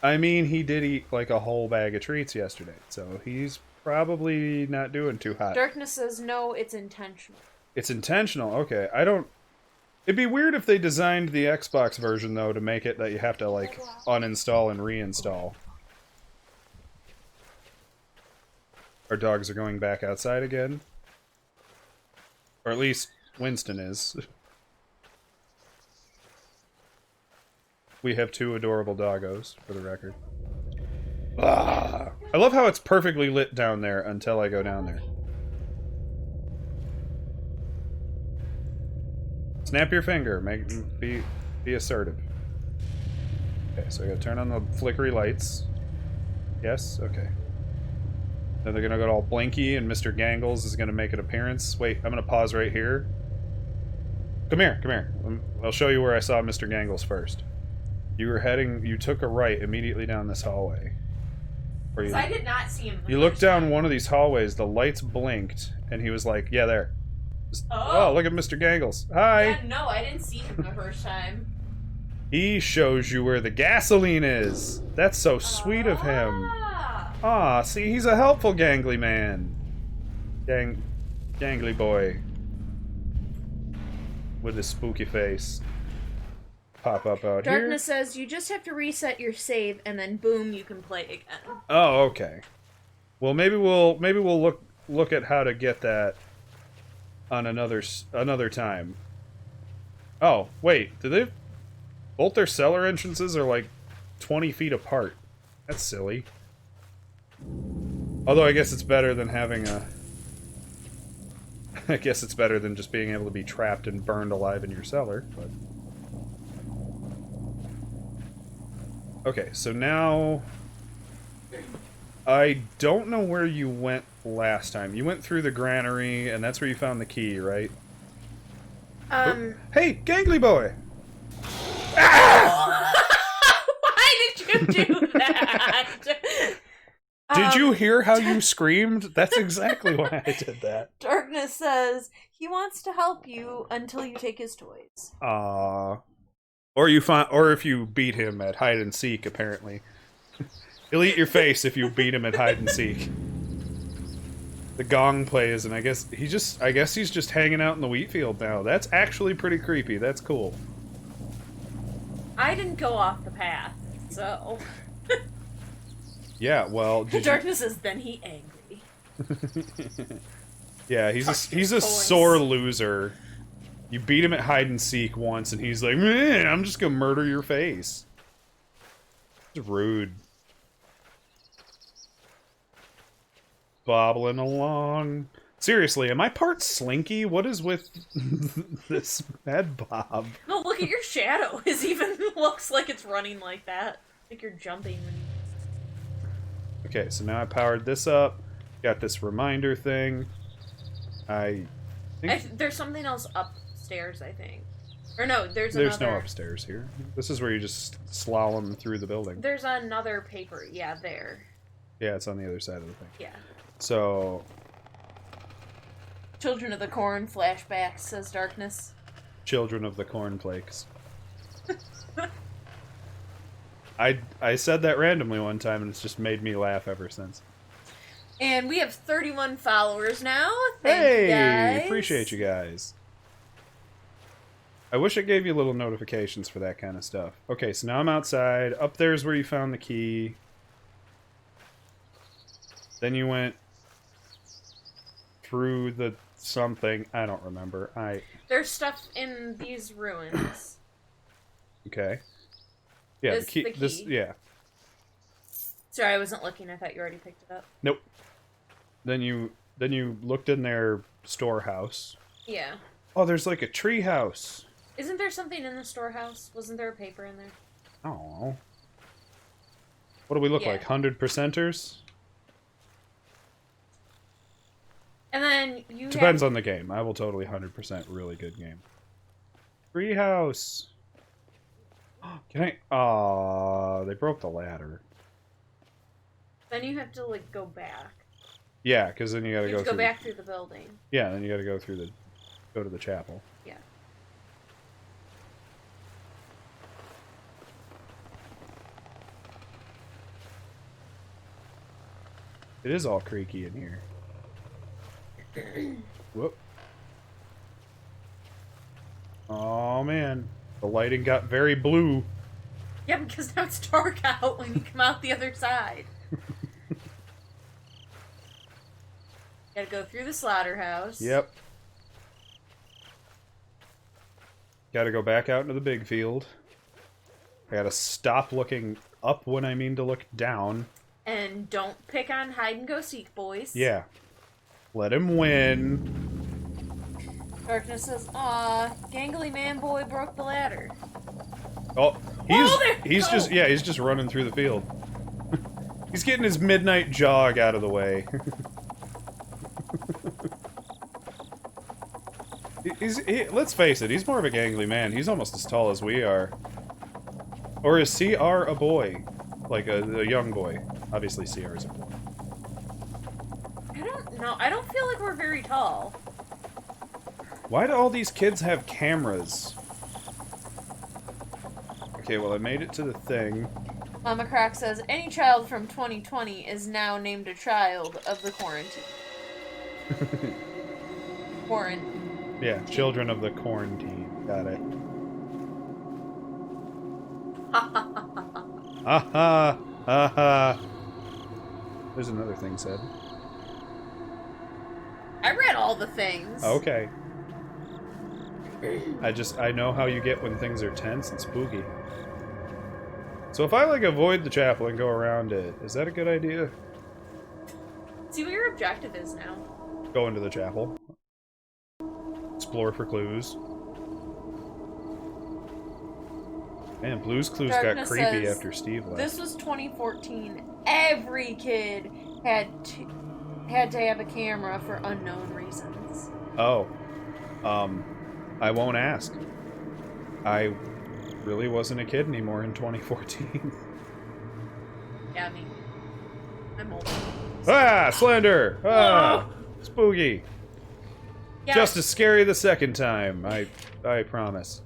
I mean, he did eat like a whole bag of treats yesterday, so he's probably not doing too hot. Darkness says no, it's intentional. It's intentional. Okay, I don't. It'd be weird if they designed the Xbox version though to make it that you have to like uninstall and reinstall. Our dogs are going back outside again, or at least Winston is. We have 2 adorable doggos, for the record. Ah, I love how it's perfectly lit down there until I go down there. Snap your finger. Be assertive. Okay, so I gotta turn on the flickery lights. Yes? Okay. Then they're gonna go all blinky and Mr. Gangles is gonna make an appearance. Wait, I'm gonna pause right here. Come here, come here. I'll show you where I saw Mr. Gangles first. You took a right immediately down this hallway. I did not see him. You looked down one of these hallways, the lights blinked, and he was like, yeah, there. Oh, look at Mr. Gangles. Hi. Yeah, no, I didn't see him the first time. He shows you where the gasoline is. That's so sweet of him. Ah, see, he's a helpful gangly man. Gangly boy. With his spooky face. Pop up out here. Darkness says you just have to reset your save and then boom, you can play again. Oh, okay. Well, maybe we'll look at how to get that on another time. Oh, wait, did they both their cellar entrances are like 20 feet apart? That's silly. Although I guess it's better than having a I guess it's better than just being able to be trapped and burned alive in your cellar, but okay, so now I don't know where you went last time. You went through the granary, and that's where you found the key, right? Hey, gangly boy! Ah! Why did you do that? Did you hear how you screamed? That's exactly why I did that. Darkness says he wants to help you until you take his toys. Or if you beat him at hide and seek, apparently. He'll eat your face if you beat him at hide and seek. The gong plays, and I guess he's just hanging out in the wheat field now. That's actually pretty creepy. That's cool. I didn't go off the path, so. Yeah, well, Darkness says then he angry. Yeah, he's a sore loser. You beat him at hide and seek once, and he's like, "Man, I'm just gonna murder your face." It's rude. Bobbling along. Seriously, am I part Slinky? What is with this Mad Bob? No, look at your shadow. It even looks like it's running like that. Like you're jumping. Okay, so now I powered this up. Got this reminder thing. I think there's something else upstairs, I think. Or no, there's no upstairs here. This is where you just slalom through the building. There's another paper. Yeah, there. Yeah, it's on the other side of the thing. Yeah. So... Children of the Corn flashbacks, says Darkness. Children of the Cornflakes. I said that randomly one time, and it's just made me laugh ever since. And we have 31 followers now. Thank you guys. Appreciate you guys. I wish it gave you little notifications for that kind of stuff. Okay, so now I'm outside. Up there's where you found the key. Then you went through the something. I don't remember. There's stuff in these ruins. Okay. Yeah, the key. This, yeah. Sorry, I wasn't looking. I thought you already picked it up. Nope. Then you looked in their storehouse. Yeah. Oh, there's like a tree house. Isn't there something in the storehouse? Wasn't there a paper in there? I don't know. What do we look like? 100%ers? And then you depends on the game. I will totally 100% really good game. Treehouse. Can I? Aw, they broke the ladder. Then you have to like go back. Yeah, because then you gotta go back through the building. Yeah, then you gotta go to the chapel. Yeah. It is all creaky in here. Whoop. Oh man, the lighting got very blue. Yeah, because now it's dark out when you come out the other side. Gotta go through the slaughterhouse. Yep. Gotta go back out into the big field. I gotta stop looking up when I mean to look down. And don't pick on hide-and-go-seek, boys. Yeah. Let him win. Darkness says, aw, gangly man boy broke the ladder. Oh, he's just running through the field. He's getting his midnight jog out of the way. Let's face it, he's more of a gangly man. He's almost as tall as we are. Or is CR a boy? Like a young boy. Obviously CR is a boy. I don't know. I don't feel like we're very tall. Why do all these kids have cameras? Okay, well I made it to the thing. Mama Croc says, any child from 2020 is now named a child of the quarantine. Quarantine. Yeah, children of the quarantine. Got it. Ha ha ha ha. There's another thing said. I read all the things. Okay. I know how you get when things are tense and spooky. So if I, like, avoid the chapel and go around it, is that a good idea? See what your objective is now. Go into the chapel. Explore for clues. Man, Blue's Clues got creepy after Steve left. This was 2014. Every kid had to have a camera for unknown reasons. Oh. I won't ask. I really wasn't a kid anymore in 2014. Yeah, me. I'm old. Ah! Slender! Ah! Oh! Spooky! Yeah. Just as scary the second time, I promise.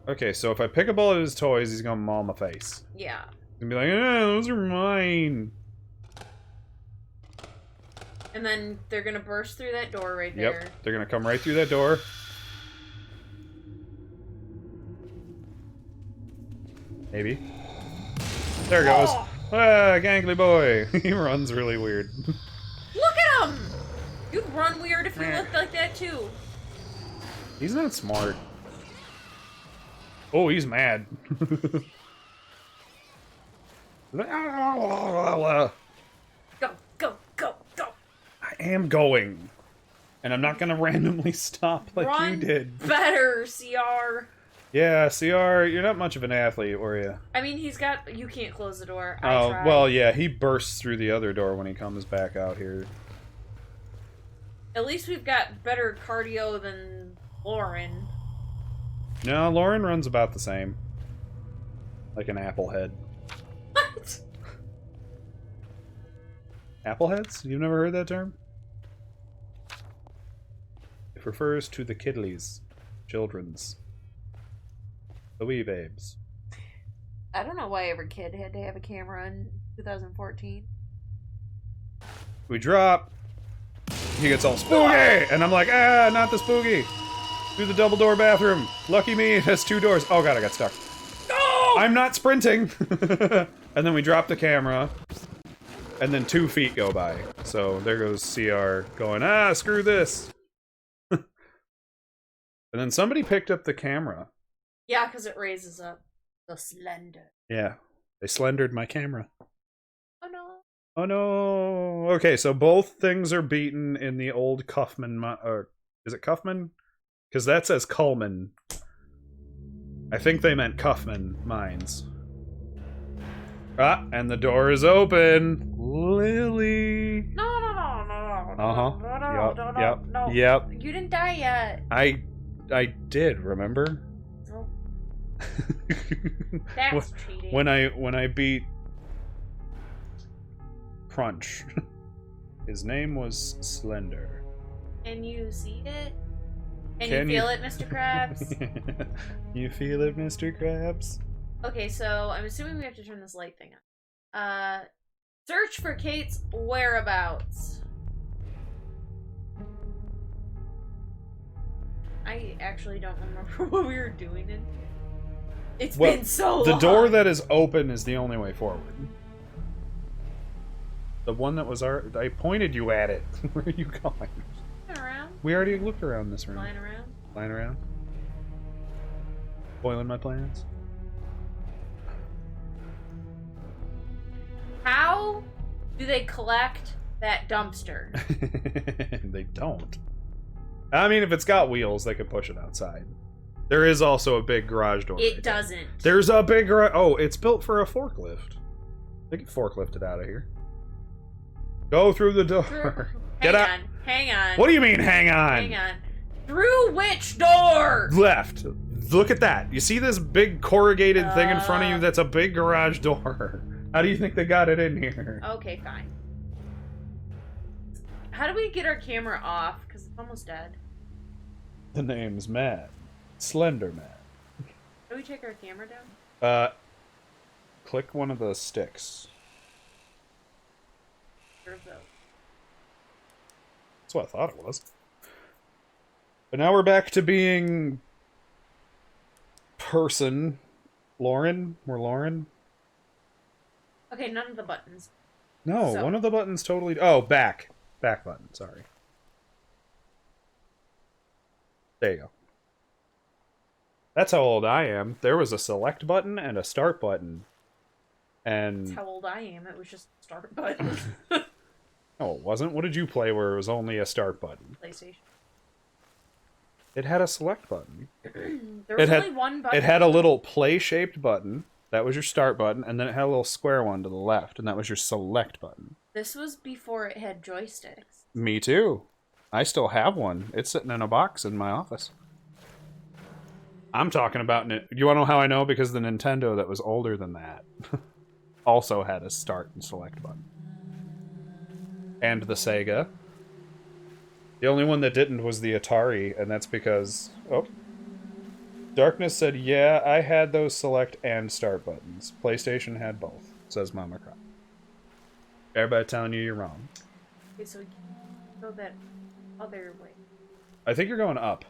Okay, so if I pick up all of his toys, he's gonna maul my face. Yeah. He's gonna be like, those are mine! And then they're gonna burst through that door right there. Yep, they're gonna come right through that door. Maybe. There it goes. Oh! Ah, gangly boy. He runs really weird. Look at him! You'd run weird if you looked like that too. He's not smart. Oh, he's mad. Go, go, go, go. I am going. And I'm not gonna randomly stop like Run you did. better, CR. Yeah, CR, you're not much of an athlete, were you? I mean, you can't close the door. Oh, I tried. well, yeah, he bursts through the other door when he comes back out here. At least we've got better cardio than Lauren. No, Lauren runs about the same. Like an applehead. What? Appleheads? You've never heard that term? It refers to the kidleys. Children's. The wee babes. I don't know why every kid had to have a camera in 2014. We drop. He gets all spooky! And I'm like, ah, not the spooky! Through the double door bathroom. Lucky me, it has 2 doors. Oh god, I got stuck. No! I'm not sprinting! And then we drop the camera. And then 2 feet go by. So there goes CR going, ah, screw this! And then somebody picked up the camera. Yeah, because it raises up the slender. Yeah, they slendered my camera. Oh no. Oh no! Okay, so both things are beaten in the old Kaufman, or is it Kaufman? Because that says Coleman. I think they meant Kaufman mines. Ah, and the door is open! Lily! No, no, no, no, no. Uh-huh. No, no, no, Yep, no, no. yep. You didn't die yet. I did, remember? No. That's cheating. When I beat Crunch. His name was Slender. Can you see it? Can Can you feel you- it, Mr. Krabs? You feel it, Mr. Krabs? Okay, so I'm assuming we have to turn this light thing on. Search for Kate's whereabouts. I actually don't remember what we were doing in. It's been so long. The door that is open is the only way forward. The one that was I pointed you at it. Where are you going? Around. We already looked around this room. Flying around. Flying around. Spoiling my plans. How do they collect that dumpster? They don't. I mean, if it's got wheels, they could push it outside. There is also a big garage door. It doesn't. There's a big garage. Oh, it's built for a forklift. They can forklift it out of here. Go through the door. Get out. Hang on. What do you mean, hang on? Hang on. Through which door? Left. Look at that. You see this big corrugated thing in front of you? That's a big garage door. How do you think they got it in here? Okay, fine. How do we get our camera off? Because it's almost dead. The name's Matt. Slenderman. How do we take our camera down? Click one of the sticks. Where's those? That's what I thought it was. But now we're back to being... person. Lauren? We're Lauren? Okay, none of the buttons. No, one of the buttons totally... Oh, back. Back button, sorry. There you go. That's how old I am. There was a select button and a start button. And... That's how old I am. It was just a start button. No, it wasn't. What did you play where it was only a start button? PlayStation. It had a select button. There was only one button. It had a little play-shaped button. That was your start button. And then it had a little square one to the left. And that was your select button. This was before it had joysticks. Me too. I still have one. It's sitting in a box in my office. I'm talking about... You want to know how I know? Because the Nintendo that was older than that also had a start and select button. And the Sega. The only one that didn't was the Atari, and that's because... Oh. Darkness said, yeah, I had those select and start buttons. PlayStation had both, says Mama Croc. Everybody telling you you're wrong. Okay, so go that other way. I think you're going up.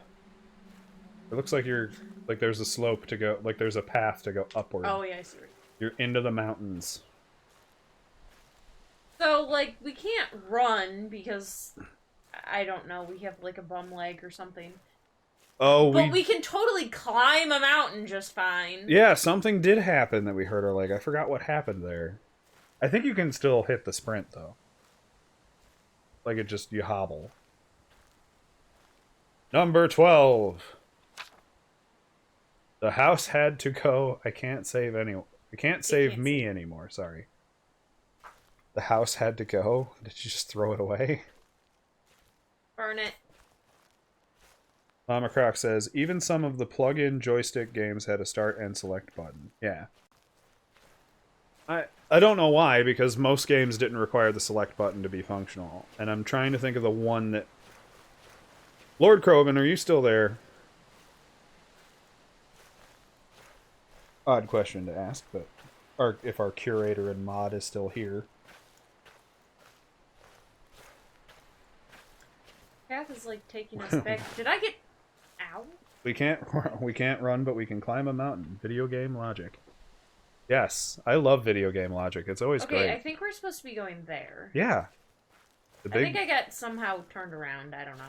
It looks like you're... Like there's a slope to go... Like there's a path to go upward. Oh, yeah, I see. You're into the mountains. So, like, we can't run because... I don't know, we have, like, a bum leg or something. Oh, but we can totally climb a mountain just fine. Yeah, something did happen that we hurt our leg. I forgot what happened there. I think you can still hit the sprint, though. Like, it just... You hobble. Number 12. The house had to go. I can't save anyone. I can't save me anymore, sorry. The house had to go. Did you just throw it away? Burn it. Mama Croc says, even some of the plug-in joystick games had a start and select button. Yeah. I don't know why, because most games didn't require the select button to be functional. And I'm trying to think of the one that... Lord Krogan, are you still there? Odd question to ask, but... if our curator and mod is still here. Path is like taking us back. Did I get... Ow? We can't run, but we can climb a mountain. Video game logic. Yes, I love video game logic. It's always great. Okay, I think we're supposed to be going there. Yeah. I think I got somehow turned around. I don't know.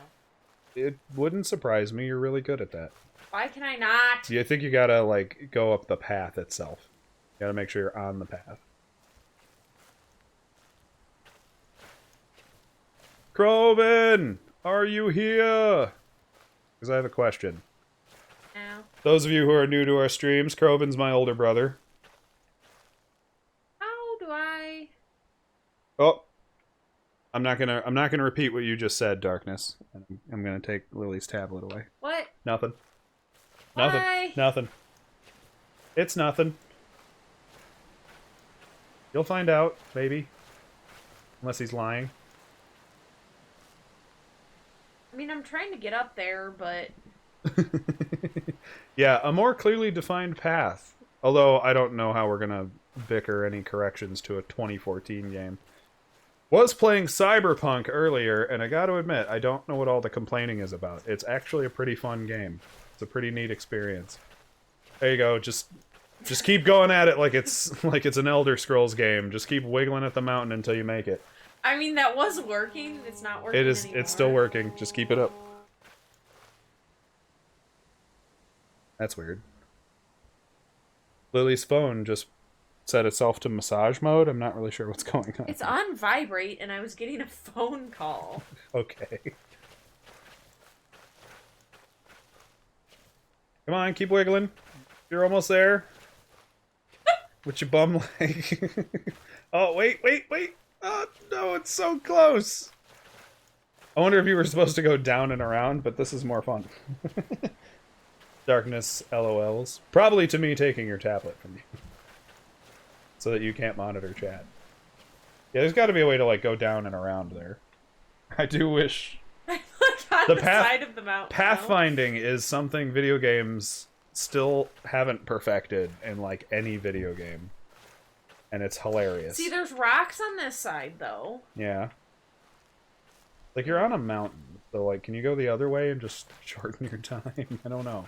It wouldn't surprise me. You're really good at that. Why can I not? I think you gotta, like, go up the path itself. You gotta make sure you're on the path. Kroven! Are you here? Because I have a question. Ow. Those of you who are new to our streams, Kroven's my older brother. How do I... Oh. I'm not gonna repeat what you just said, Darkness. I'm gonna take Lily's tablet away. What? Nothing. Why? Nothing. Nothing. It's nothing. You'll find out, maybe. Unless he's lying. I mean, I'm trying to get up there, but... Yeah, a more clearly defined path. Although, I don't know how we're gonna bicker any corrections to a 2014 game. Was playing Cyberpunk earlier, and I gotta admit, I don't know what all the complaining is about. It's actually a pretty fun game. It's a pretty neat experience. There you go, just keep going at it like it's an Elder Scrolls game. Just keep wiggling at the mountain until you make it. I mean, that was working. It's not working anymore. It's still working. Just keep it up. That's weird. Lily's phone just set itself to massage mode. I'm not really sure what's going on. It's on vibrate, and I was getting a phone call. Okay. Come on, keep wiggling. You're almost there. With your bum leg. Oh, wait. Oh, no, it's so close. I wonder if you were supposed to go down and around, but this is more fun. Darkness LOLs. Probably to me taking your tablet from you. So that you can't monitor chat. Yeah, there's got to be a way to, like, go down and around there. I do wish... the side of the mountain. Pathfinding is something video games still haven't perfected in, like, any video game. And it's hilarious. See, there's rocks on this side, though. Yeah. Like, you're on a mountain. So, like, can you go the other way and just shorten your time? I don't know.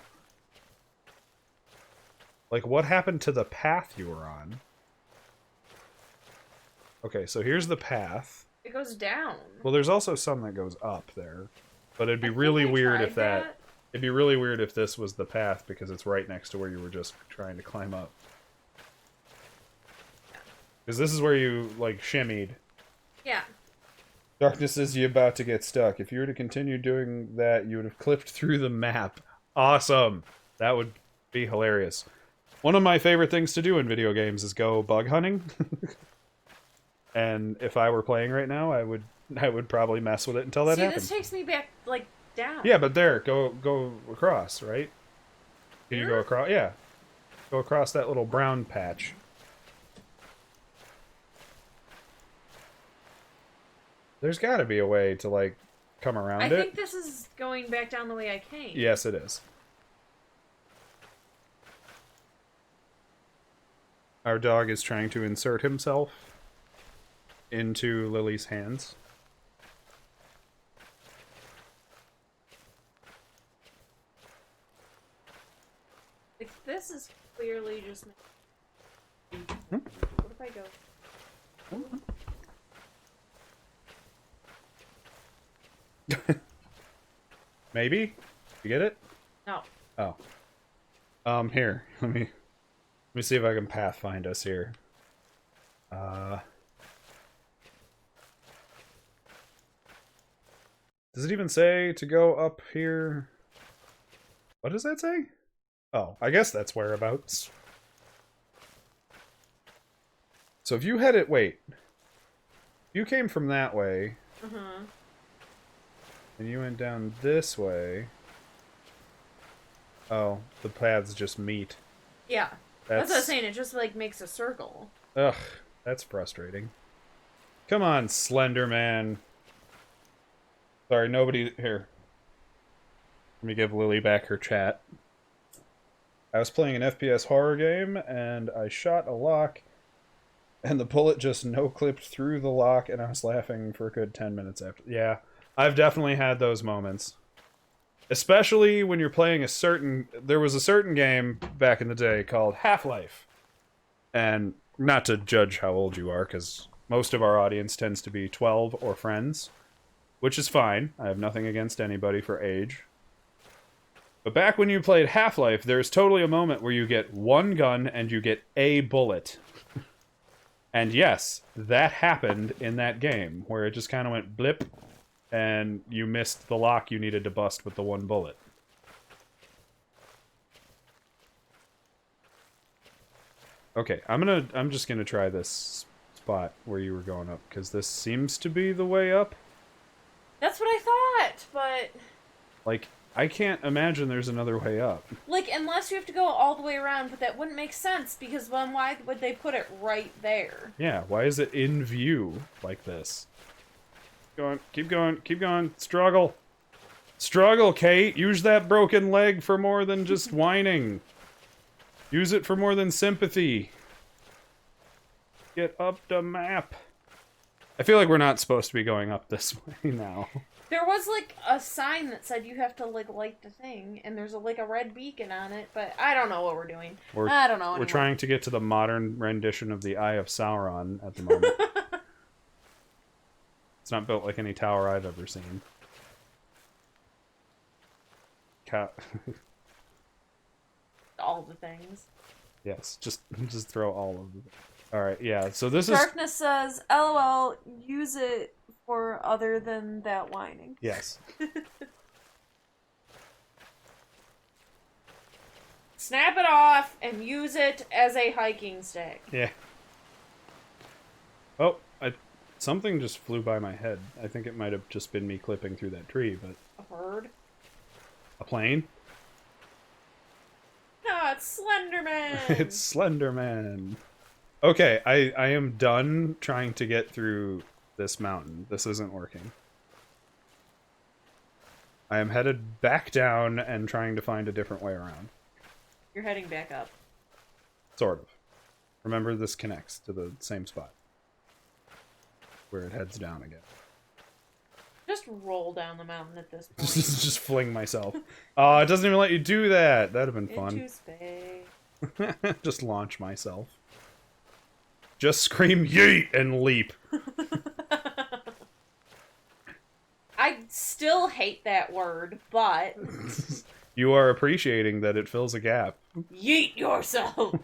Like, what happened to the path you were on? Okay, so here's the path. It goes down. Well, there's also some that goes up there. But it'd be really weird if that... It'd be really weird if this was the path, because it's right next to where you were just trying to climb up. Because this is where you, like, shimmied. Yeah. Darkness is you about to get stuck. If you were to continue doing that, you would have clipped through the map. Awesome! That would be hilarious. One of my favorite things to do in video games is go bug hunting. And if I were playing right now, I would probably mess with it until that happened. This takes me back, like, down. Yeah, but there, go across, right? Can you go across? Yeah. Go across that little brown patch. There's got to be a way to, like, come around it. I think this is going back down the way I came. Yes, it is. Our dog is trying to insert himself into Lily's hands. Like, this is clearly just... What if I go... Maybe? You get it? No. Oh. Here. Let me see if I can pathfind us here. Does it even say to go up here? What does that say? Oh, I guess that's whereabouts. So if you headed... Wait. You came from that way. Uh-huh. And you went down this way. Oh, the paths just meet. Yeah. That's what I was saying. It just, like, makes a circle. Ugh, that's frustrating. Come on, Slenderman. Sorry, nobody... Here. Let me give Lily back her chat. I was playing an FPS horror game, and I shot a lock, and the bullet just no-clipped through the lock, and I was laughing for a good 10 minutes after. Yeah, I've definitely had those moments. Especially when you're playing a certain... There was a certain game back in the day called Half-Life. And not to judge how old you are, because most of our audience tends to be 12 or friends. Which is fine. I have nothing against anybody for age. But back when you played Half-Life, there's totally a moment where you get one gun and you get a bullet. And yes, that happened in that game, where it just kind of went blip, and you missed the lock you needed to bust with the one bullet. Okay, I'm just gonna try this spot where you were going up, because this seems to be the way up. That's what I thought, but... Like, I can't imagine there's another way up. Like, unless you have to go all the way around, but that wouldn't make sense, because then why would they put it right there? Yeah, why is it in view like this? Keep going, struggle. Struggle, Kate! Use that broken leg for more than just whining. Use it for more than sympathy. Get up the map. I feel like we're not supposed to be going up this way now. There was, like, a sign that said you have to, like, light the thing, and there's, like, a red beacon on it, but I don't know what we're doing. I don't know anymore. We're trying to get to the modern rendition of the Eye of Sauron at the moment. It's not built like any tower I've ever seen. All the things. Yes, just throw all of them. Alright, yeah, so this Darkness says, LOL, use it for other than that whining. Yes. Snap it off and use it as a hiking stick. Yeah. Oh, something just flew by my head. I think it might have just been me clipping through that tree, but... A bird? A plane? No, it's Slenderman! It's Slenderman. Okay, I am done trying to get through this mountain. This isn't working. I am headed back down and trying to find a different way around. You're heading back up. Sort of. Remember, this connects to the same spot. Where it heads down again. Just roll down the mountain at this point. Just fling myself. Oh, it doesn't even let you do that. That'd have been fun. Into space. Just launch myself. Just scream yeet and leap. I still hate that word, but... You are appreciating that it fills a gap. Yeet yourself!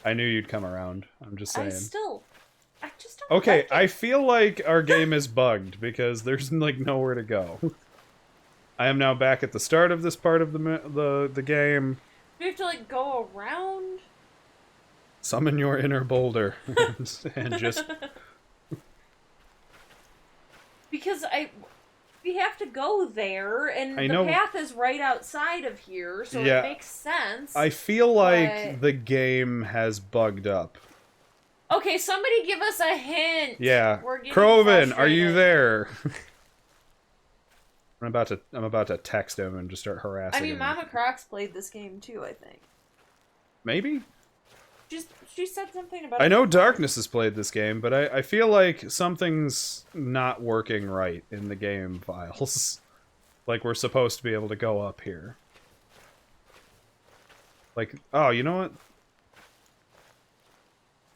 I knew you'd come around. I'm just saying. I just don't Okay, like it. I feel like our game is bugged because there's like nowhere to go. I am now back at the start of this part of the game. Do we have to like go around? Summon your inner boulder and just... Because we have to go there, and the path is right outside of here, so it makes sense. I feel like the game has bugged up. Okay, somebody give us a hint. Yeah, Croven, are you there? I'm about to text him and just start harassing him. I mean, Mama Crocs played this game too, I think. Maybe? She said something about... I know Darkness has played this game, but I feel like something's not working right in the game files. Like, we're supposed to be able to go up here. Like, oh, you know what?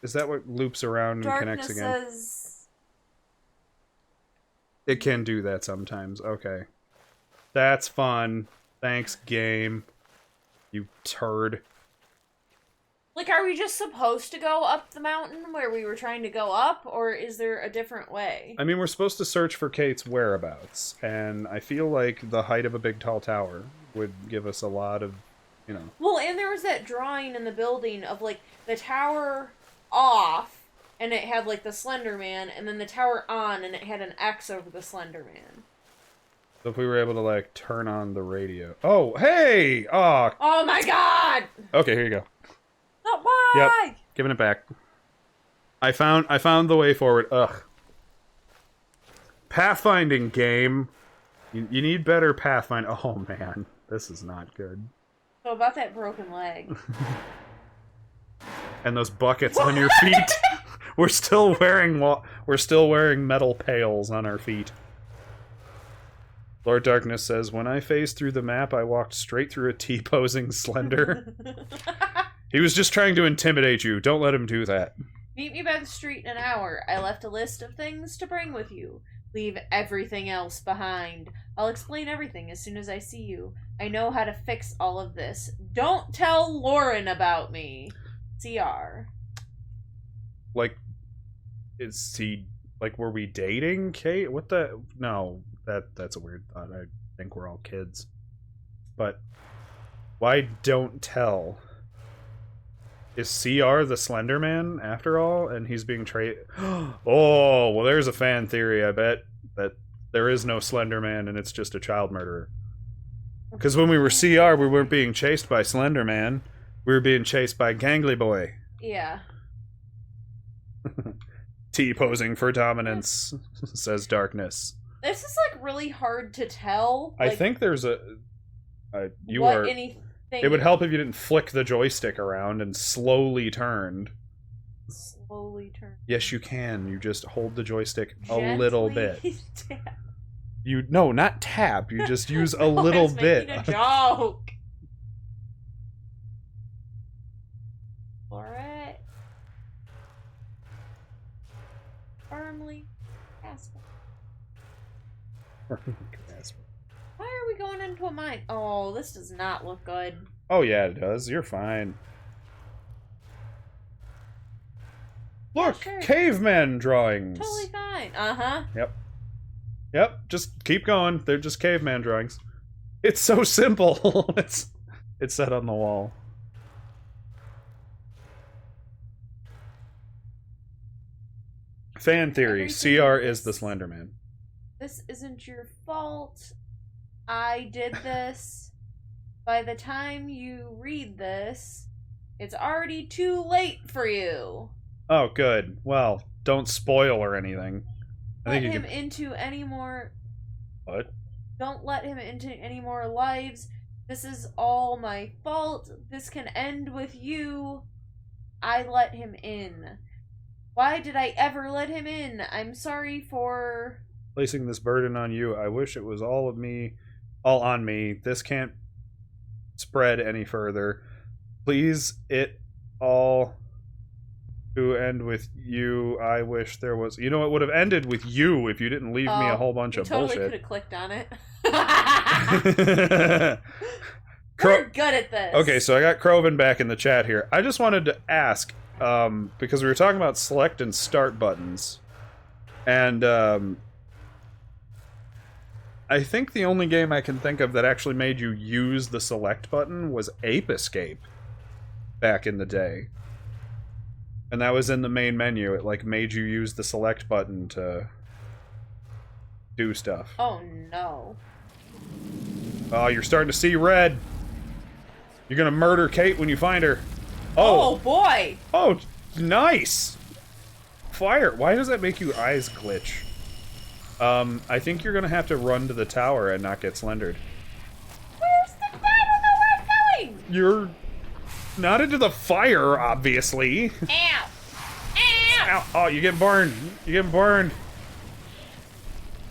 Is that what loops around and connects again? Darkness says... It can do that sometimes. Okay. That's fun. Thanks, game. You turd. Like, are we just supposed to go up the mountain where we were trying to go up, or is there a different way? I mean, we're supposed to search for Kate's whereabouts, and I feel like the height of a big tall tower would give us a lot of, you know... Well, and there was that drawing in the building of, like, the tower off, and it had, like, the Slender Man, and then the tower on, and it had an X over the Slender Man. So if we were able to, like, turn on the radio... Oh, hey! Oh my god! Okay, here you go. No, why? Yep, giving it back. I found the way forward. Ugh. Pathfinding game. You need better pathfind. Oh man, this is not good. So about that broken leg. And those buckets on your feet. We're still wearing metal pails on our feet. Lord Darkness says, when I phased through the map, I walked straight through a T-posing Slender. He was just trying to intimidate you. Don't let him do that. Meet me by the street in an hour. I left a list of things to bring with you. Leave everything else behind. I'll explain everything as soon as I see you. I know how to fix all of this. Don't tell Lauren about me. CR. Like, is he... Like, were we dating, Kate? What the... No, that's a weird thought. I think we're all kids. But, why don't tell... Is CR the Slender Man, after all? And he's being traded... Oh, well, there's a fan theory, I bet, that there is no Slender Man and it's just a child murderer. Because when we were CR, we weren't being chased by Slender Man. We were being chased by Gangly Boy. Yeah. T-posing for dominance, says Darkness. This is, like, really hard to tell. I think there's a... It would help if you didn't flick the joystick around and slowly turned. slowly turn. Yes, you can. You just hold the joystick a Gently little bit. tap. No, not tap. You just use a No, little I was bit. making a joke. Alright. Firmly grasp. Why are we going into a mine? Oh, this does not look good. Oh yeah, it does. You're fine. Look, Yeah, sure. caveman drawings. Totally fine. Uh-huh. Yep, just keep going. They're just caveman drawings. It's so simple. It's set on the wall. Fan theory, CR is the Slenderman. This isn't your fault. I did this. By the time you read this, it's already too late for you. Oh, good. Well, don't spoil or anything. Let him into any more... What? Don't let him into any more lives. This is all my fault. This can end with you. I let him in. Why did I ever let him in? I'm sorry for... Placing this burden on you. I wish it was all on me. This can't spread any further. Please, it all to end with you. I wish there was... You know, it would have ended with you if you didn't leave me a whole bunch of totally bullshit. Could have clicked on it. We're good at this. Okay, so I got Croven back in the chat here. I just wanted to ask, because we were talking about select and start buttons, and I think the only game I can think of that actually made you use the select button was Ape Escape back in the day. And that was in the main menu. It like made you use the select button to do stuff. Oh no. Oh, you're starting to see red. You're gonna murder Kate when you find her. Oh boy! Oh, nice! Fire! Why does that make you eyes glitch? I think you're gonna have to run to the tower and not get slendered. Where's the... I don't know where I'm going! You're not into the fire, obviously. Ow! Ow! Ow. Oh, you get burned. You get burned.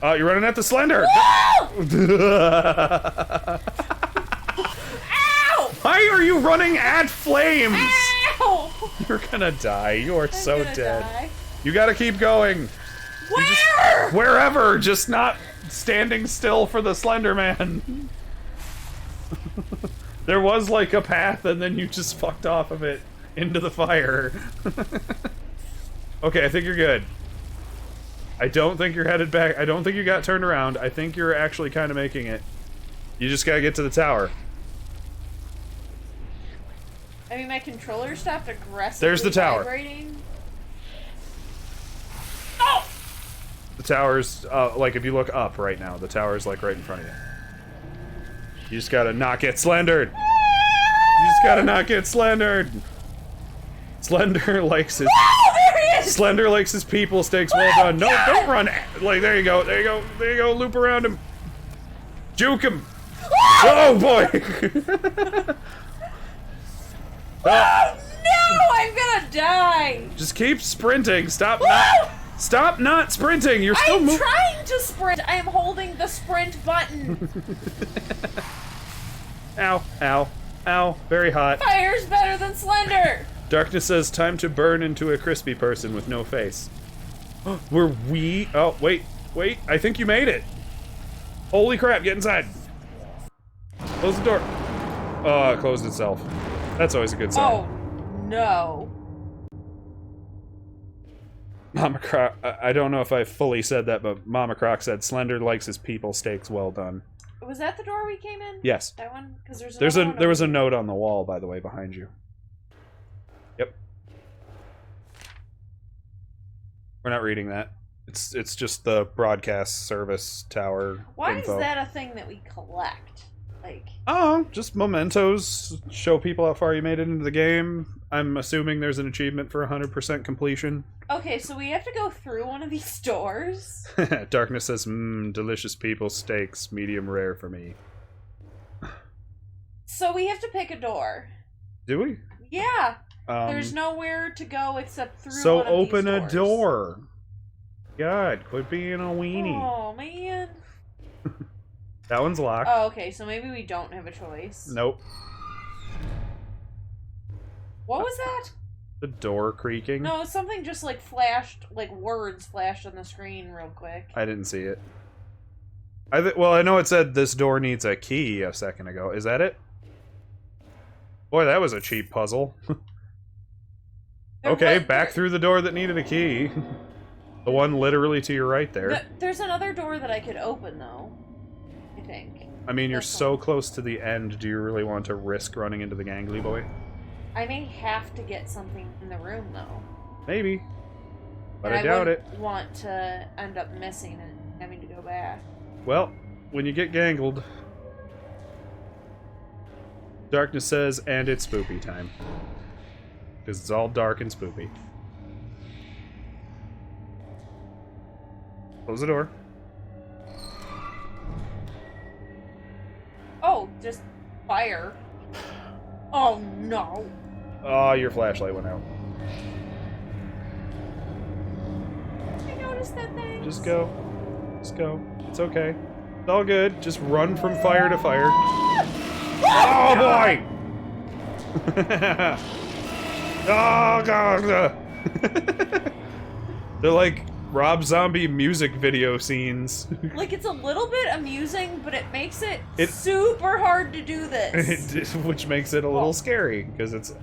Oh, you're running at the slender! Ow! Why are you running at flames? Ow! You're gonna die. You are so dead. Die. You gotta keep going. Where? Wherever, just not standing still for the Slenderman. There was like a path and then you just fucked off of it into the fire. Okay, I think you're good. I don't think you're headed back. I don't think you got turned around. I think you're actually kind of making it. You just gotta get to the tower. I mean, my controller stopped aggressively There's the tower. vibrating. Oh! The tower's, like, if you look up right now, the tower's, like, right in front of you. You just gotta not get slendered. You just gotta not get slendered. Slender likes his... Oh, there he is! Slender likes his people stakes. Well done. No, don't run. Like, there you go. There you go. There you go. Loop around him. Juke him. Oh, boy. Oh, no! I'm gonna die! Just keep sprinting. Stop not sprinting. You're still moving. I'm trying to sprint. I am holding the sprint button. Ow, ow, ow. Very hot. Fire's better than Slender. Darkness says time to burn into a crispy person with no face. Oh, wait. I think you made it. Holy crap, get inside. Close the door. Oh, it closed itself. That's always a good sign. Oh, no. Mama Croc, I don't know if I fully said that, but Mama Croc said Slender likes his people steaks well done. Was that the door we came in? Yes. That one? Because there was a note on the wall, by the way, behind you. Yep. We're not reading that. It's just the broadcast service tower. Why info. is that a thing that we collect? Like... Oh, just mementos. Show people how far you made it into the game. I'm assuming there's an achievement for 100% completion. Okay, so we have to go through one of these doors? Darkness says, delicious people steaks, medium rare for me. So we have to pick a door. Do we? Yeah. There's nowhere to go except through so one of open these a doors. door. God, quit being a weenie. Oh, man. That one's locked. Oh, okay, so maybe we don't have a choice. Nope. What was that? The door creaking. No, something just like flashed, like words flashed on the screen real quick. I didn't see it. Well, I know it said this door needs a key a second ago. Is that it? Boy, that was a cheap puzzle. Okay, back through the door that needed a key. The one literally to your right there. There's another door that I could open, though. I think. I mean, you're so close to the end. Do you really want to risk running into the gangly boy? I may have to get something in the room, though. Maybe. But and I doubt it. I want to end up missing and having to go back. Well, when you get gangled... Darkness says, and it's spoopy time. Because it's all dark and spoopy. Close the door. Oh, just fire. Oh, no. Oh, your flashlight went out. I noticed that thing. Just go. Just go. It's okay. It's all good. Just run from fire to fire. Oh, boy! Oh, God! They're like Rob Zombie music video scenes. Like, it's a little bit amusing, but it makes it super hard to do this. Which makes it a little scary, because it's...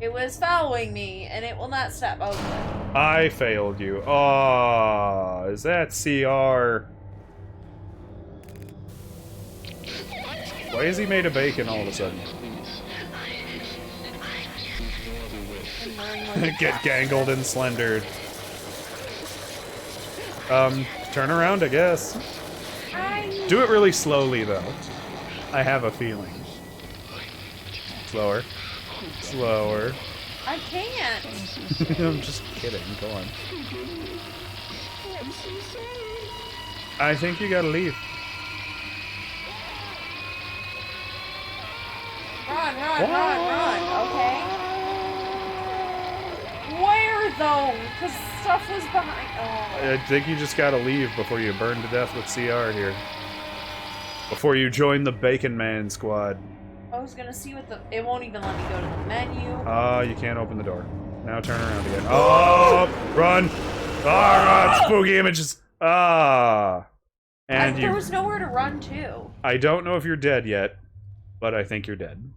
It was following me, and it will not stop. Oh, I failed you. Oh, is that CR? Why is he made of bacon all of a sudden? Get gangled and slendered. Turn around, I guess. Do it really slowly, though. I have a feeling. Slower. Slower. I can't. I'm just kidding. Go on. I think you gotta leave. Run, okay? Where, though? Because stuff was behind... Oh. I think you just gotta leave before you burn to death with CR here. Before you join the Bacon Man squad. I was gonna see what the... It won't even let me go to the menu. You can't open the door. Now turn around again. Oh! Run! Oh, God! Spooky images! And there was nowhere to run to. I don't know if you're dead yet, but I think you're dead.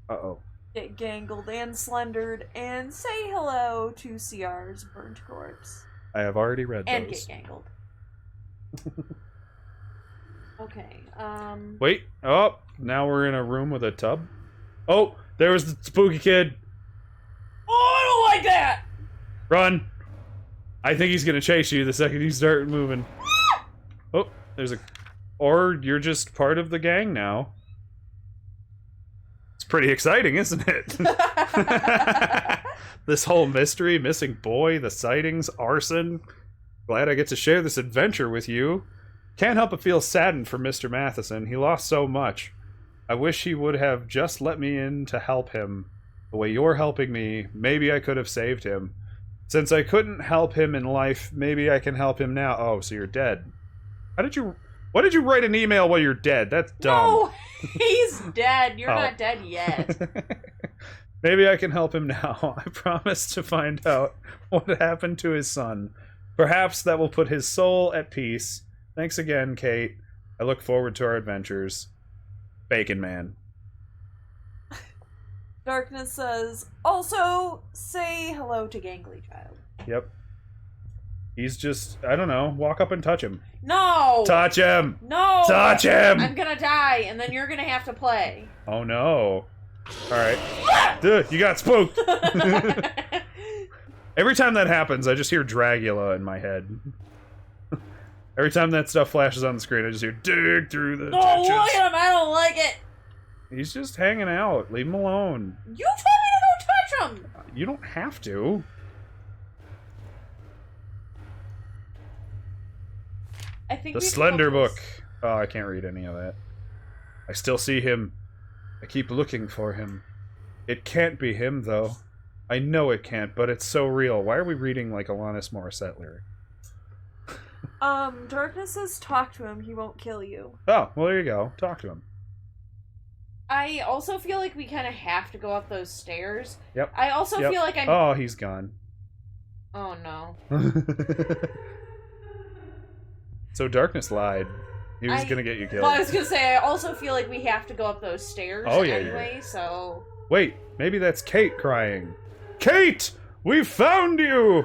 Uh-oh. Get gangled and slendered and say hello to CR's burnt corpse. I have already read those. And get gangled. Okay, Wait. Oh, now we're in a room with a tub. Oh, there was the spooky kid. Oh, I don't like that! Run. I think he's gonna chase you the second you start moving. Oh, there's a... Or you're just part of the gang now. It's pretty exciting, isn't it? This whole mystery, missing boy, the sightings, arson. Glad I get to share this adventure with you. Can't help but feel saddened for Mr. Matheson. He lost so much. I wish he would have just let me in to help him. The way you're helping me, maybe I could have saved him. Since I couldn't help him in life, maybe I can help him now. Oh, so you're dead. Why did you write an email while you're dead? That's dumb. No, he's dead. You're not dead yet. Maybe I can help him now. I promise to find out what happened to his son. Perhaps that will put his soul at peace. Thanks again, Kate. I look forward to our adventures. Bacon Man. Darkness says, also, say hello to Gangly Child. Yep. He's just, I don't know, walk up and touch him. No! Touch him! No! Touch him! I'm gonna die, and then you're gonna have to play. Oh no. Alright. Dude, you got spooked! Every time that happens, I just hear Dragula in my head. Every time that stuff flashes on the screen, I just hear dig through the No, ditches. look at him! I don't like it! He's just hanging out. Leave him alone. You told me to go touch him! You don't have to. I think The Slender Book. Oh, I can't read any of that. I still see him I keep looking for him. It can't be him, though. I know it can't, but it's so real. Why are we reading, like, Alanis Morissette lyric? Darkness says talk to him, he won't kill you. Oh, well, there you go. Talk to him. I also feel like we kind of have to go up those stairs. Yep. I also feel like I'm... Oh, he's gone. Oh, no. So Darkness lied. He was gonna get you killed. Well, I was gonna say, I also feel like we have to go up those stairs anyway, so... Wait, maybe that's Kate crying. Kate! We found you!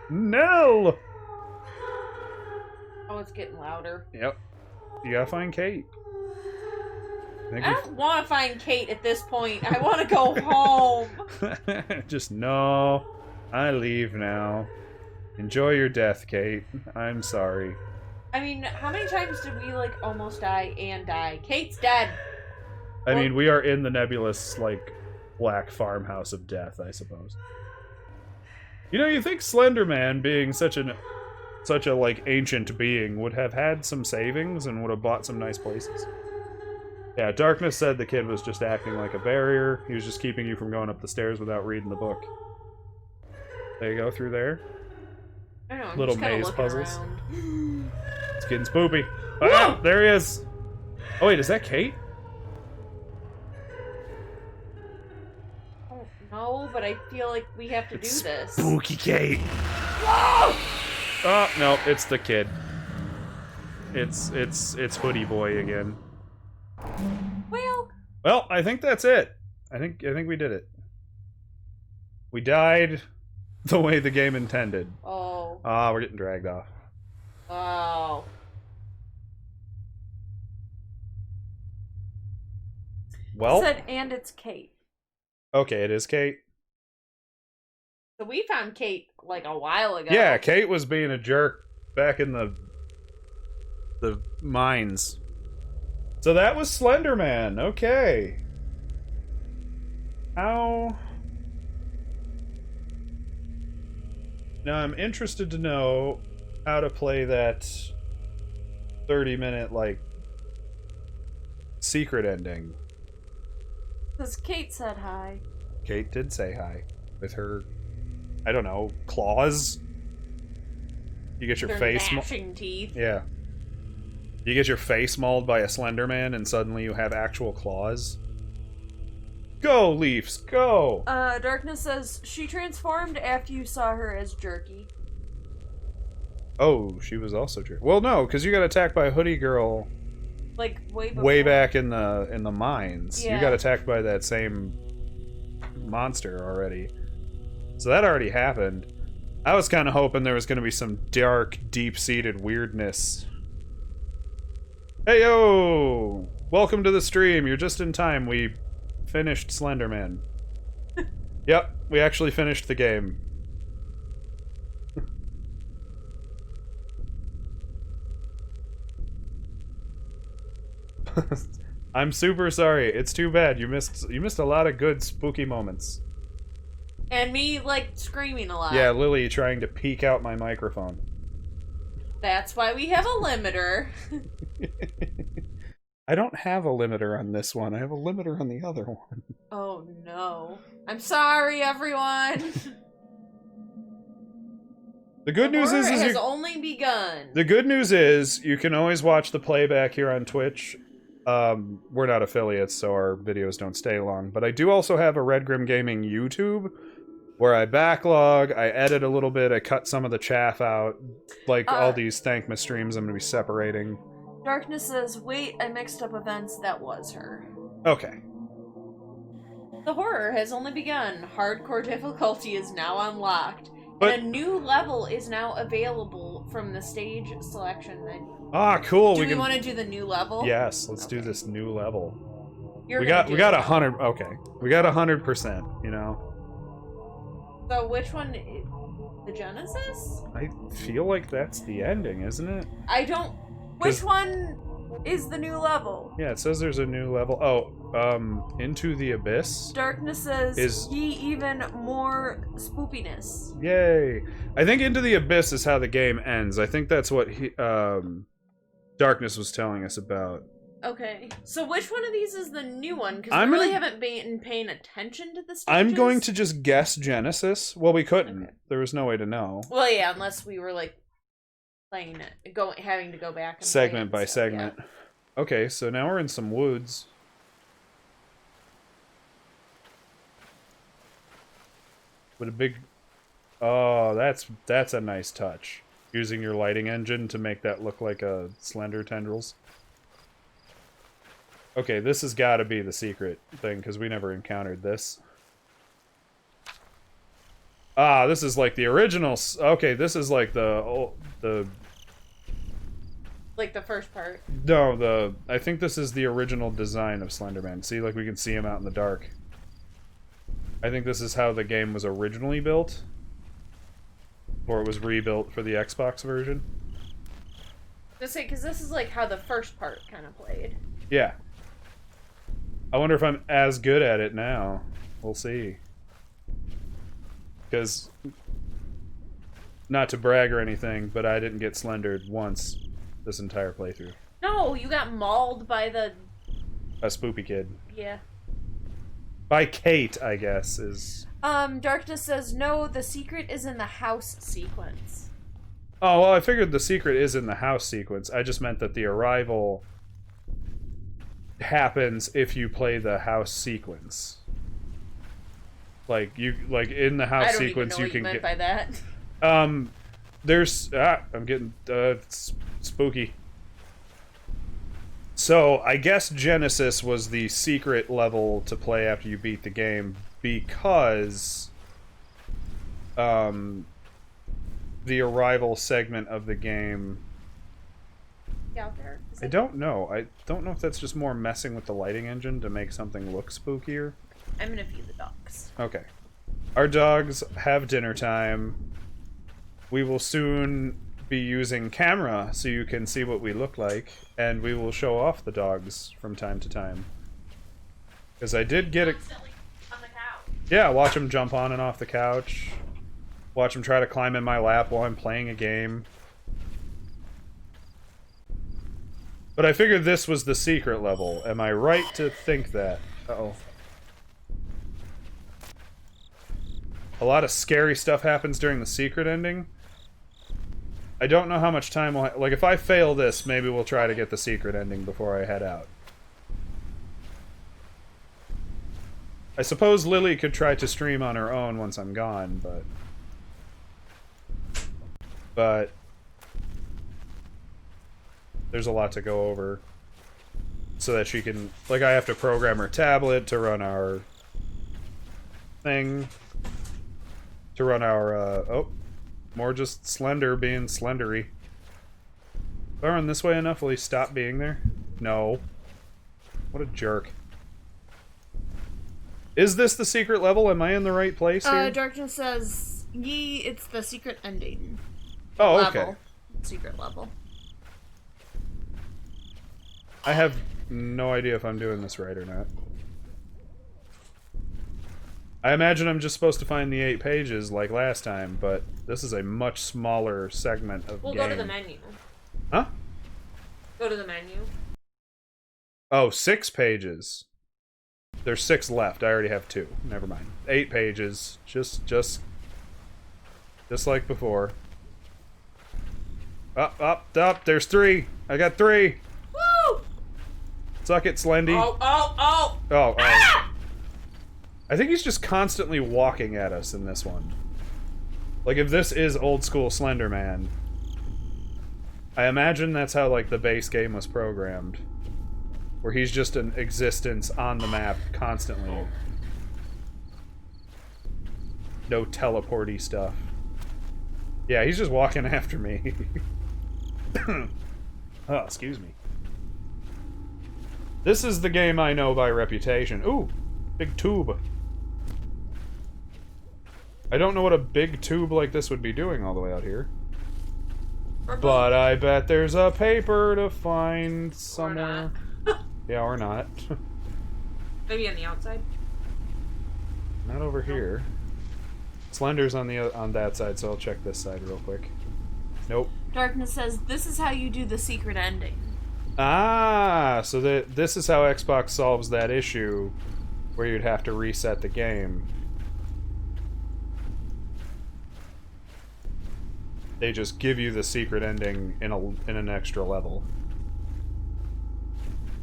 Nell! Oh, it's getting louder. Yep. You gotta find Kate. I don't want to find Kate at this point. I want to go home. Just no. I leave now. Enjoy your death, Kate. I'm sorry. I mean, how many times did we, like, almost die and die? Kate's dead. I mean, we are in the nebulous, like, black farmhouse of death, I suppose. You know, you think Slenderman, being such a, like, ancient being, would have had some savings and would have bought some nice places. Yeah, Darkness said the kid was just acting like a barrier. He was just keeping you from going up the stairs without reading the book. There you go, through there. I don't know, I'm Little just maze puzzles. around. It's getting spoopy. Ah, there he is. Oh wait, is that Kate? I don't know, but I feel like we have to do this. Spooky Kate. Whoa! Oh no, it's the kid. It's Hoodie Boy again. Well, I think that's it. I think we did it. We died the way the game intended. Oh. Ah, we're getting dragged off. Oh. Well. It said, and it's Kate. Okay, it is Kate. So we found Kate, like, a while ago. Yeah, Kate was being a jerk back in the mines. So that was Slenderman. Okay. How... Now I'm interested to know how to play that 30-minute, like, secret ending. Because Kate said hi. Kate did say hi. With her, I don't know, claws? You get your Their face... gnashing teeth. Yeah. You get your face mauled by a Slenderman and suddenly you have actual claws. Go, Leafs, go! Darkness says, she transformed after you saw her as Jerky. Oh, she was also jerky. Well, no, because you got attacked by a hoodie girl... Like, way before. Way back in the mines. Yeah. You got attacked by that same monster already. So that already happened. I was kind of hoping there was going to be some dark, deep-seated weirdness. Hey, yo! Welcome to the stream. You're just in time. We finished Slenderman. Yep, we actually finished the game. I'm super sorry. It's too bad. You missed a lot of good spooky moments. And me, like, screaming a lot. Yeah, Lily trying to peek out my microphone. That's why we have a limiter. I don't have a limiter on this one. I have a limiter on the other one. Oh no. I'm sorry, everyone. The good news is it has only begun. The good news is you can always watch the playback here on Twitch. We're not affiliates, so our videos don't stay long. But I do also have a Red Grim Gaming YouTube where I backlog, I edit a little bit, I cut some of the chaff out. Like all these Thankmas streams I'm going to be separating. Darkness says, wait, I mixed up events, that was her. Okay. The horror has only begun. Hardcore difficulty is now unlocked. But, and a new level is now available from the stage selection menu. Ah, cool. Do we want to do the new level? Yes, let's do this new level. We got 100. Okay, we got 100%. You know. So which one? The Genesis? I feel like that's the ending, isn't it? I don't. Which one is the new level? Yeah, it says there's a new level. Oh, Into the Abyss. Darkness says, ye even more spoopiness. Yay! I think Into the Abyss is how the game ends. I think that's what Darkness was telling us about. Okay, so which one of these is the new one? Because we really haven't been paying attention to the stages. I'm going to just guess Genesis. Well, we couldn't. Okay. There was no way to know. Well, yeah, unless we were like playing it, having to go back and segment play by stuff, segment. Yeah. Okay, so now we're in some woods. With a big... Oh, that's a nice touch. Using your lighting engine to make that look like a slender tendrils. Okay, this has got to be the secret thing, because we never encountered this. Ah, this is like the original... Okay, this is like the... Like the first part? No, I think this is the original design of Slenderman. See, like we can see him out in the dark. I think this is how the game was originally built. Or it was rebuilt for the Xbox version. Just say, because this is like how the first part kind of played. Yeah. I wonder if I'm as good at it now. We'll see. Because, not to brag or anything, but I didn't get slendered once this entire playthrough. No, you got mauled by the... A spoopy kid. Yeah. By Kate, I guess, is... Darkness says, no, the secret is in the house sequence. Oh, well, I figured the secret is in the house sequence. I just meant that the arrival happens if you play the house sequence. Like, in the house sequence, you can get... I don't even know what you meant by that. There's... I'm getting... spooky. So, I guess Genesis was the secret level to play after you beat the game because the arrival segment of the game... Out there? I don't know. I don't know if that's just more messing with the lighting engine to make something look spookier. I'm gonna feed the dogs. Okay. Our dogs have dinner time. We will soon be using camera so you can see what we look like, and we will show off the dogs from time to time. Because I did get it. On the couch. Yeah, watch them jump on and off the couch. Watch them try to climb in my lap while I'm playing a game. But I figured this was the secret level. Am I right to think that? Uh-oh. A lot of scary stuff happens during the secret ending. I don't know how much time we'll like, if I fail this, maybe we'll try to get the secret ending before I head out. I suppose Lily could try to stream on her own once I'm gone, but there's a lot to go over so that she can... Like, I have to program her tablet to run our thing. To run our, oh. More just Slender being slendery. If I run this way enough, will he stop being there? No. What a jerk. Is this the secret level? Am I in the right place here? Darkness says, it's the secret ending. Oh, level. okay. Secret level. I have no idea if I'm doing this right or not. I imagine I'm just supposed to find the 8 pages like last time, but this is a much smaller segment of game. We'll go to the menu. Huh? Go to the menu. Oh, 6 pages. There's 6 left. I already have 2. Never mind. 8 pages. Just like before. Up. There's 3. I got 3. Woo! Suck it, Slendy. Oh. Oh. Ah! I think he's just constantly walking at us in this one. Like, if this is old school Slenderman, I imagine that's how, like, the base game was programmed. Where he's just an existence on the map constantly. No teleporty stuff. Yeah, he's just walking after me. Oh, excuse me. This is the game I know by reputation. Ooh, big tube. I don't know what a big tube like this would be doing all the way out here. But I bet there's a paper to find somewhere. Yeah, or not. Maybe on the outside? Not over here. Slender's on that side, so I'll check this side real quick. Nope. Darkness says, this is how you do the secret ending. Ah, so this is how Xbox solves that issue where you'd have to reset the game. They just give you the secret ending in an extra level.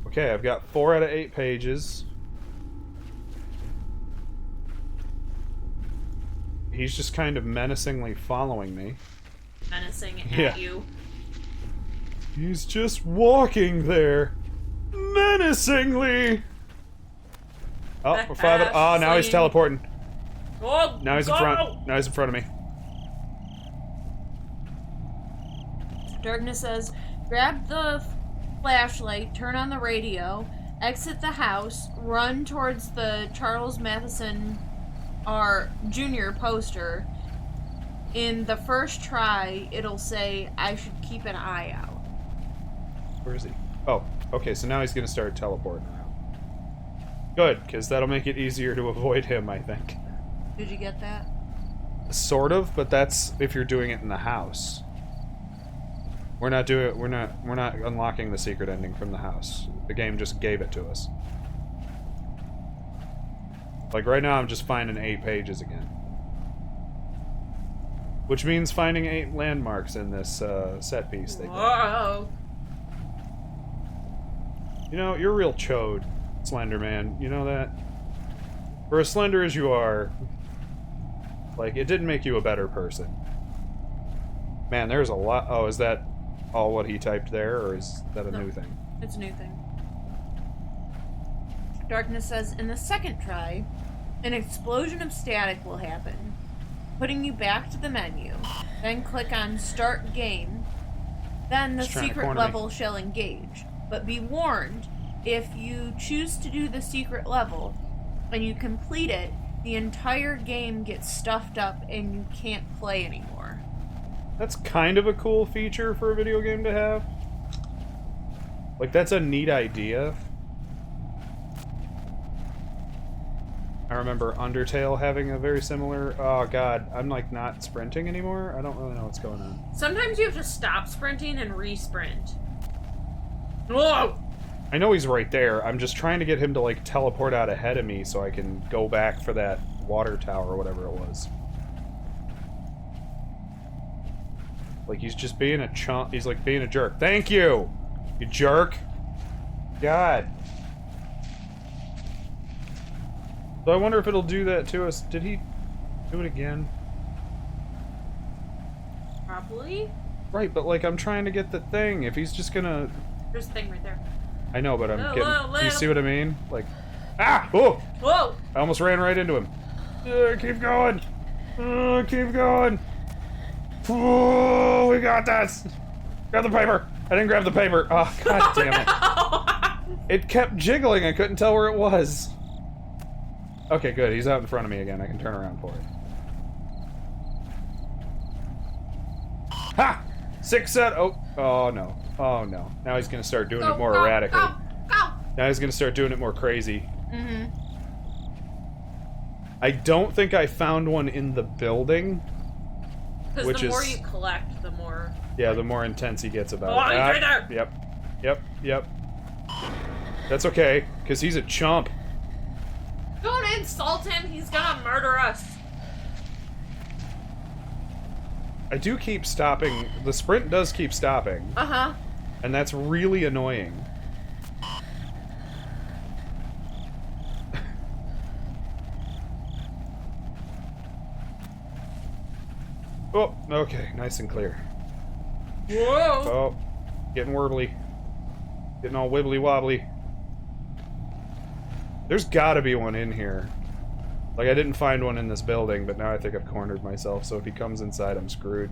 Okay, I've got 4 out of 8 pages. He's just kind of menacingly following me. Menacing at you. He's just walking there. Menacingly! Oh, we're 5. Oh, now he's teleporting. Oh, now he's in front. Now he's in front of me. Darkness says, grab the flashlight, turn on the radio, exit the house, run towards the Charles Matheson Jr. poster. In the first try, it'll say, I should keep an eye out. Where is he? Oh, okay, so now he's gonna start teleporting around. Good, because that'll make it easier to avoid him, I think. Did you get that? Sort of, but that's if you're doing it in the house. We're not unlocking the secret ending from the house. The game just gave it to us. Like right now I'm just finding 8 pages again. Which means finding 8 landmarks in this set piece they did. Whoa. You know, you're a real chode, Slenderman. You know that? For as slender as you are, like, it didn't make you a better person. Man, there's a lot. Oh, is that all what he typed there, or is that a new thing? It's a new thing. Darkness says, in the second try, an explosion of static will happen, putting you back to the menu. Then click on Start Game. Then the secret level shall engage. But be warned, if you choose to do the secret level, and you complete it, the entire game gets stuffed up and you can't play anymore. That's kind of a cool feature for a video game to have. Like, that's a neat idea. I remember Undertale having a very similar... Oh, God. I'm, like, not sprinting anymore? I don't really know what's going on. Sometimes you have to stop sprinting and re-sprint. Whoa! I know he's right there. I'm just trying to get him to, like, teleport out ahead of me so I can go back for that water tower or whatever it was. Like, he's just being a chump. He's, like, being a jerk. Thank you! You jerk! God. So I wonder if it'll do that to us. Did he do it again? Probably. Right, but, like, I'm trying to get the thing. If he's just gonna... There's the thing right there. I know, but I'm getting... Do you see what I mean? Like... Ah! Oh! Whoa! I almost ran right into him. Keep going! Keep going! Oh, we got this! Grab the paper! I didn't grab the paper! Oh, god damn it. It kept jiggling, I couldn't tell where it was. Okay, good, he's out in front of me again, I can turn around for it. Ha! 6 set! Oh no. Oh no. Now he's gonna start doing it more erratically. Go! Now he's gonna start doing it more crazy. Mm-hmm. I don't think I found one in the building. Because the more you collect, the more... Yeah, the more intense he gets about it. Oh, he's right there! Yep. That's okay, because he's a chump. Don't insult him, he's gonna murder us. I do keep stopping. The sprint does keep stopping. Uh-huh. And that's really annoying. Oh, okay, nice and clear. Whoa! Oh, getting warbly. Getting all wibbly wobbly. There's gotta be one in here. Like, I didn't find one in this building, but now I think I've cornered myself, so if he comes inside, I'm screwed.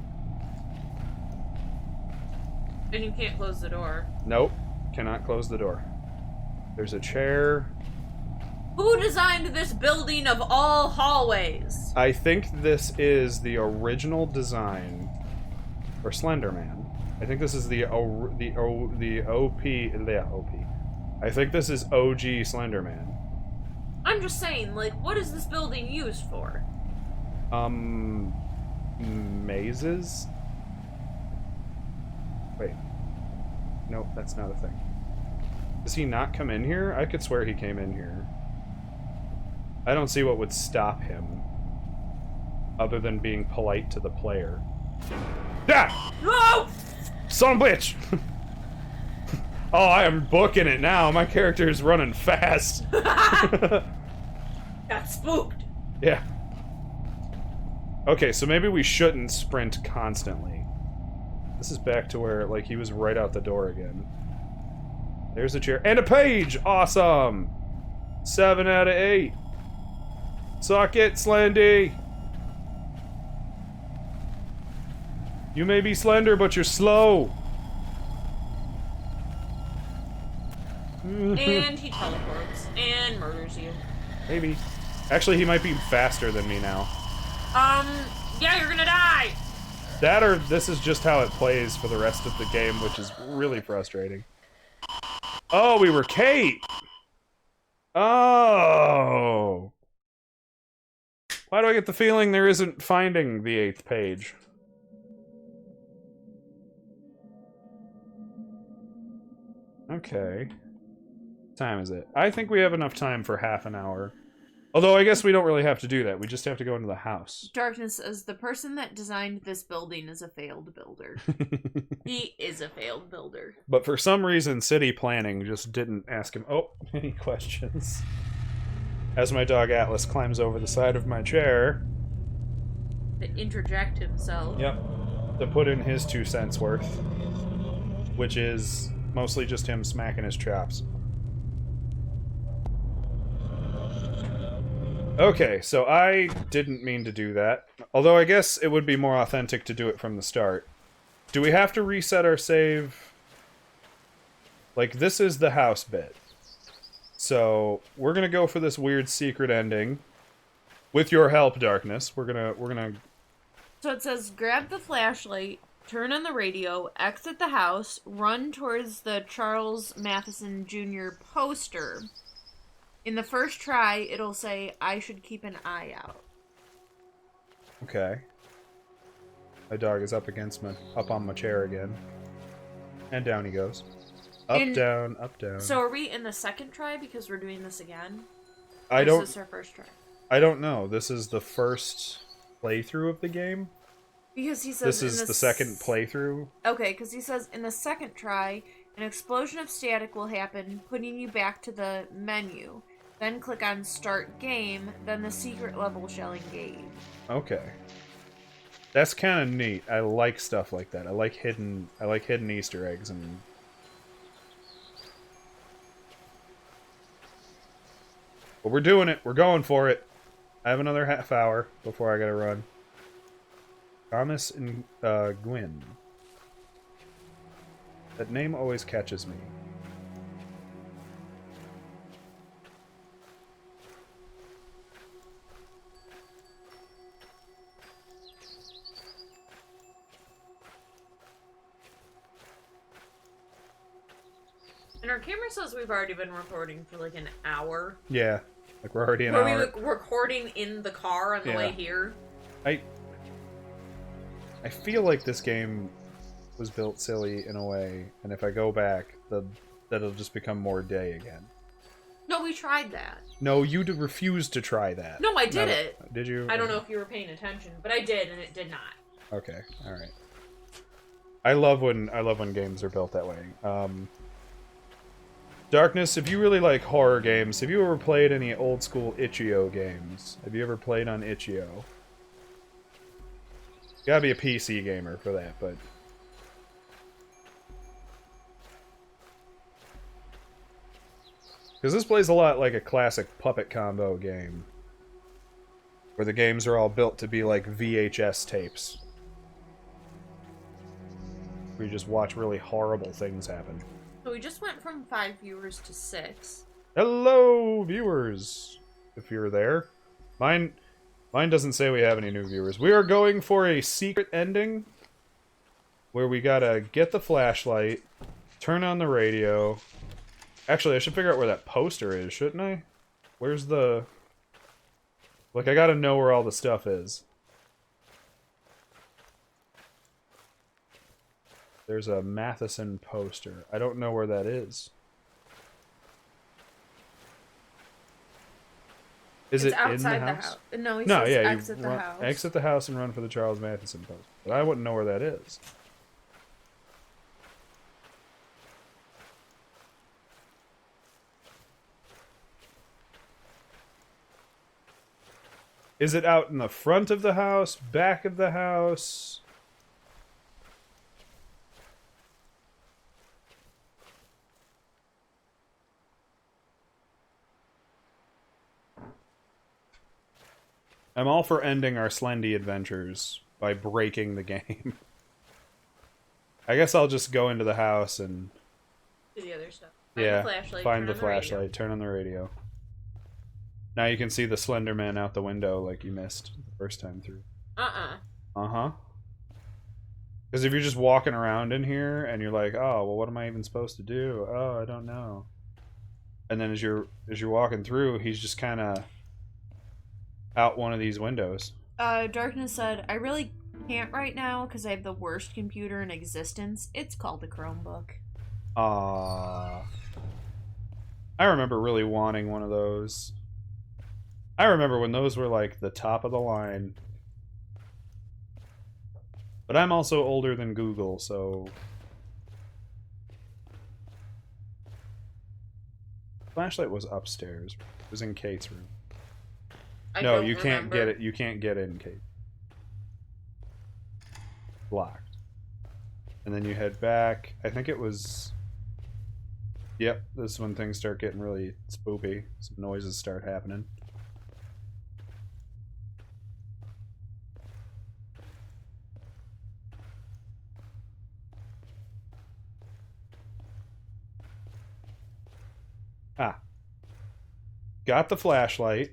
And you can't close the door. Nope. Cannot close the door. There's a chair. Who designed this building of all hallways? I think this is the original design for Slenderman. I think this is the OP. I think this is OG Slenderman. I'm just saying, like, what is this building used for? Mazes? Wait. Nope, that's not a thing. Does he not come in here? I could swear he came in here. I don't see what would stop him. Other than being polite to the player. Yeah! No! Son of a bitch! Oh, I am booking it now. My character is running fast. Got spooked. Yeah. Okay, so maybe we shouldn't sprint constantly. This is back to where, like, he was right out the door again. There's a chair. And a page! Awesome! 7 out of 8. Suck it, Slendy! You may be slender, but you're slow. And he teleports and murders you. Maybe. Actually, he might be faster than me now. Yeah, you're gonna die! That or this is just how it plays for the rest of the game, which is really frustrating. Oh, we were Kate! Oh! Why do I get the feeling there isn't finding the 8th page? Okay. What time is it? I think we have enough time for half an hour. Although I guess we don't really have to do that. We just have to go into the house. Darkness says the person that designed this building is a failed builder. He is a failed builder. But for some reason, city planning just didn't ask him, oh, any questions. As my dog Atlas climbs over the side of my chair. To interject himself. Yep. To put in his 2 cents worth. Which is mostly just him smacking his chops. Okay, so I didn't mean to do that. Although I guess it would be more authentic to do it from the start. Do we have to reset our save? Like, this is the house bit. So, we're gonna go for this weird secret ending. With your help, Darkness. We're gonna... So it says, grab the flashlight, turn on the radio, exit the house, run towards the Charles Matheson Jr. poster. In the first try, it'll say, I should keep an eye out. Okay. My dog is up on my chair again. And down he goes. Up, down, up, down. So are we in the second try because we're doing this again? I don't... This is our first try. I don't know. This is the first playthrough of the game? Because he says this is the second playthrough? Okay, because he says, in the second try, an explosion of static will happen, putting you back to the menu. Then click on Start Game, then the secret level shall engage. Okay. That's kind of neat. I like stuff like that. I like hidden Easter eggs and... But we're doing it. We're going for it. I have another half hour before I gotta run. Thomas and Gwyn. That name always catches me. And our camera says we've already been recording for like an hour. Yeah. Like we're already an hour. Were we recording in the car on the way here? I feel like this game was built silly in a way, and if I go back, that'll just become more day again. No, we tried that. No, you refused to try that. No, I did it. Did you? I don't know if you were paying attention, but I did, and it did not. Okay, all right. I love when games are built that way. Darkness, if you really like horror games, have you ever played any old school Itch.io games? Have you ever played on Itch.io? You gotta be a PC gamer for that, but... Because this plays a lot like a classic puppet combo game. Where the games are all built to be like VHS tapes. Where you just watch really horrible things happen. So we just went from 5 viewers to 6. Hello, viewers! If you're there. Mine doesn't say we have any new viewers. We are going for a secret ending. Where we gotta get the flashlight, turn on the radio. Actually, I should figure out where that poster is, shouldn't I? Where's the... Like, I gotta know where all the stuff is. There's a Matheson poster. I don't know where that is. Is it's it outside in the house? No, he No, says yeah, exit the house. Exit the house and run for the Charles Matheson post. But I wouldn't know where that is. Is it out in the front of the house? Back of the house? I'm all for ending our Slendy adventures by breaking the game. I guess I'll just go into the house and... Do the other stuff. Find the flashlight, turn on the radio. Now you can see the Slenderman out the window like you missed the first time through. Uh-huh. Because if you're just walking around in here and you're like, oh, well, what am I even supposed to do? Oh, I don't know. And then as you're walking through, he's just kind of out one of these windows. Darkness said, I really can't right now because I have the worst computer in existence. It's called a Chromebook. I remember really wanting one of those. I remember when those were like the top of the line. But I'm also older than Google, so... Flashlight was upstairs. It was in Kate's room. No, you can't get it. You can't get it in Kate. Blocked. And then you head back. I think it was... Yep, this is when things start getting really spoopy. Some noises start happening. Got the flashlight.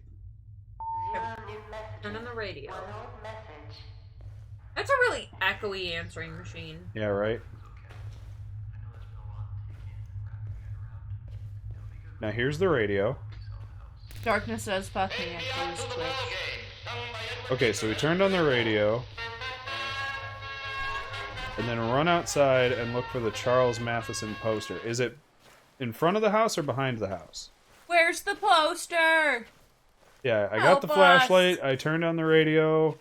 Turn on the radio. That's a really echoey answering machine. Yeah, right? Now here's the radio. Darkness says, fuck me, I closed Twitch. Okay, so we turned on the radio. And then run outside and look for the Charles Matheson poster. Is it in front of the house or behind the house? Where's the poster? Yeah, I got the flashlight. I turned on the radio.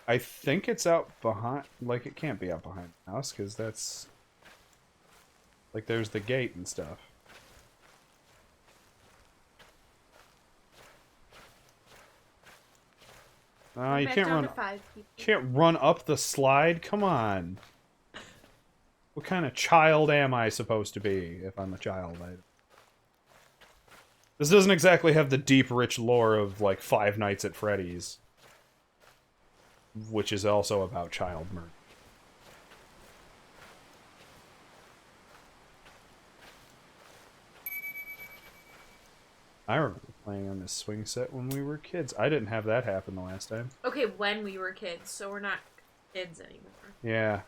I think it's out behind... Like, it can't be out behind the house, because that's... Like, there's the gate and stuff. You can't run up the slide? Come on. What kind of child am I supposed to be if I'm a child? This doesn't exactly have the deep, rich lore of, like, Five Nights at Freddy's. Which is also about child murder. I remember playing on this swing set when we were kids. I didn't have that happen the last time. Okay, when we were kids, so we're not kids anymore. Yeah.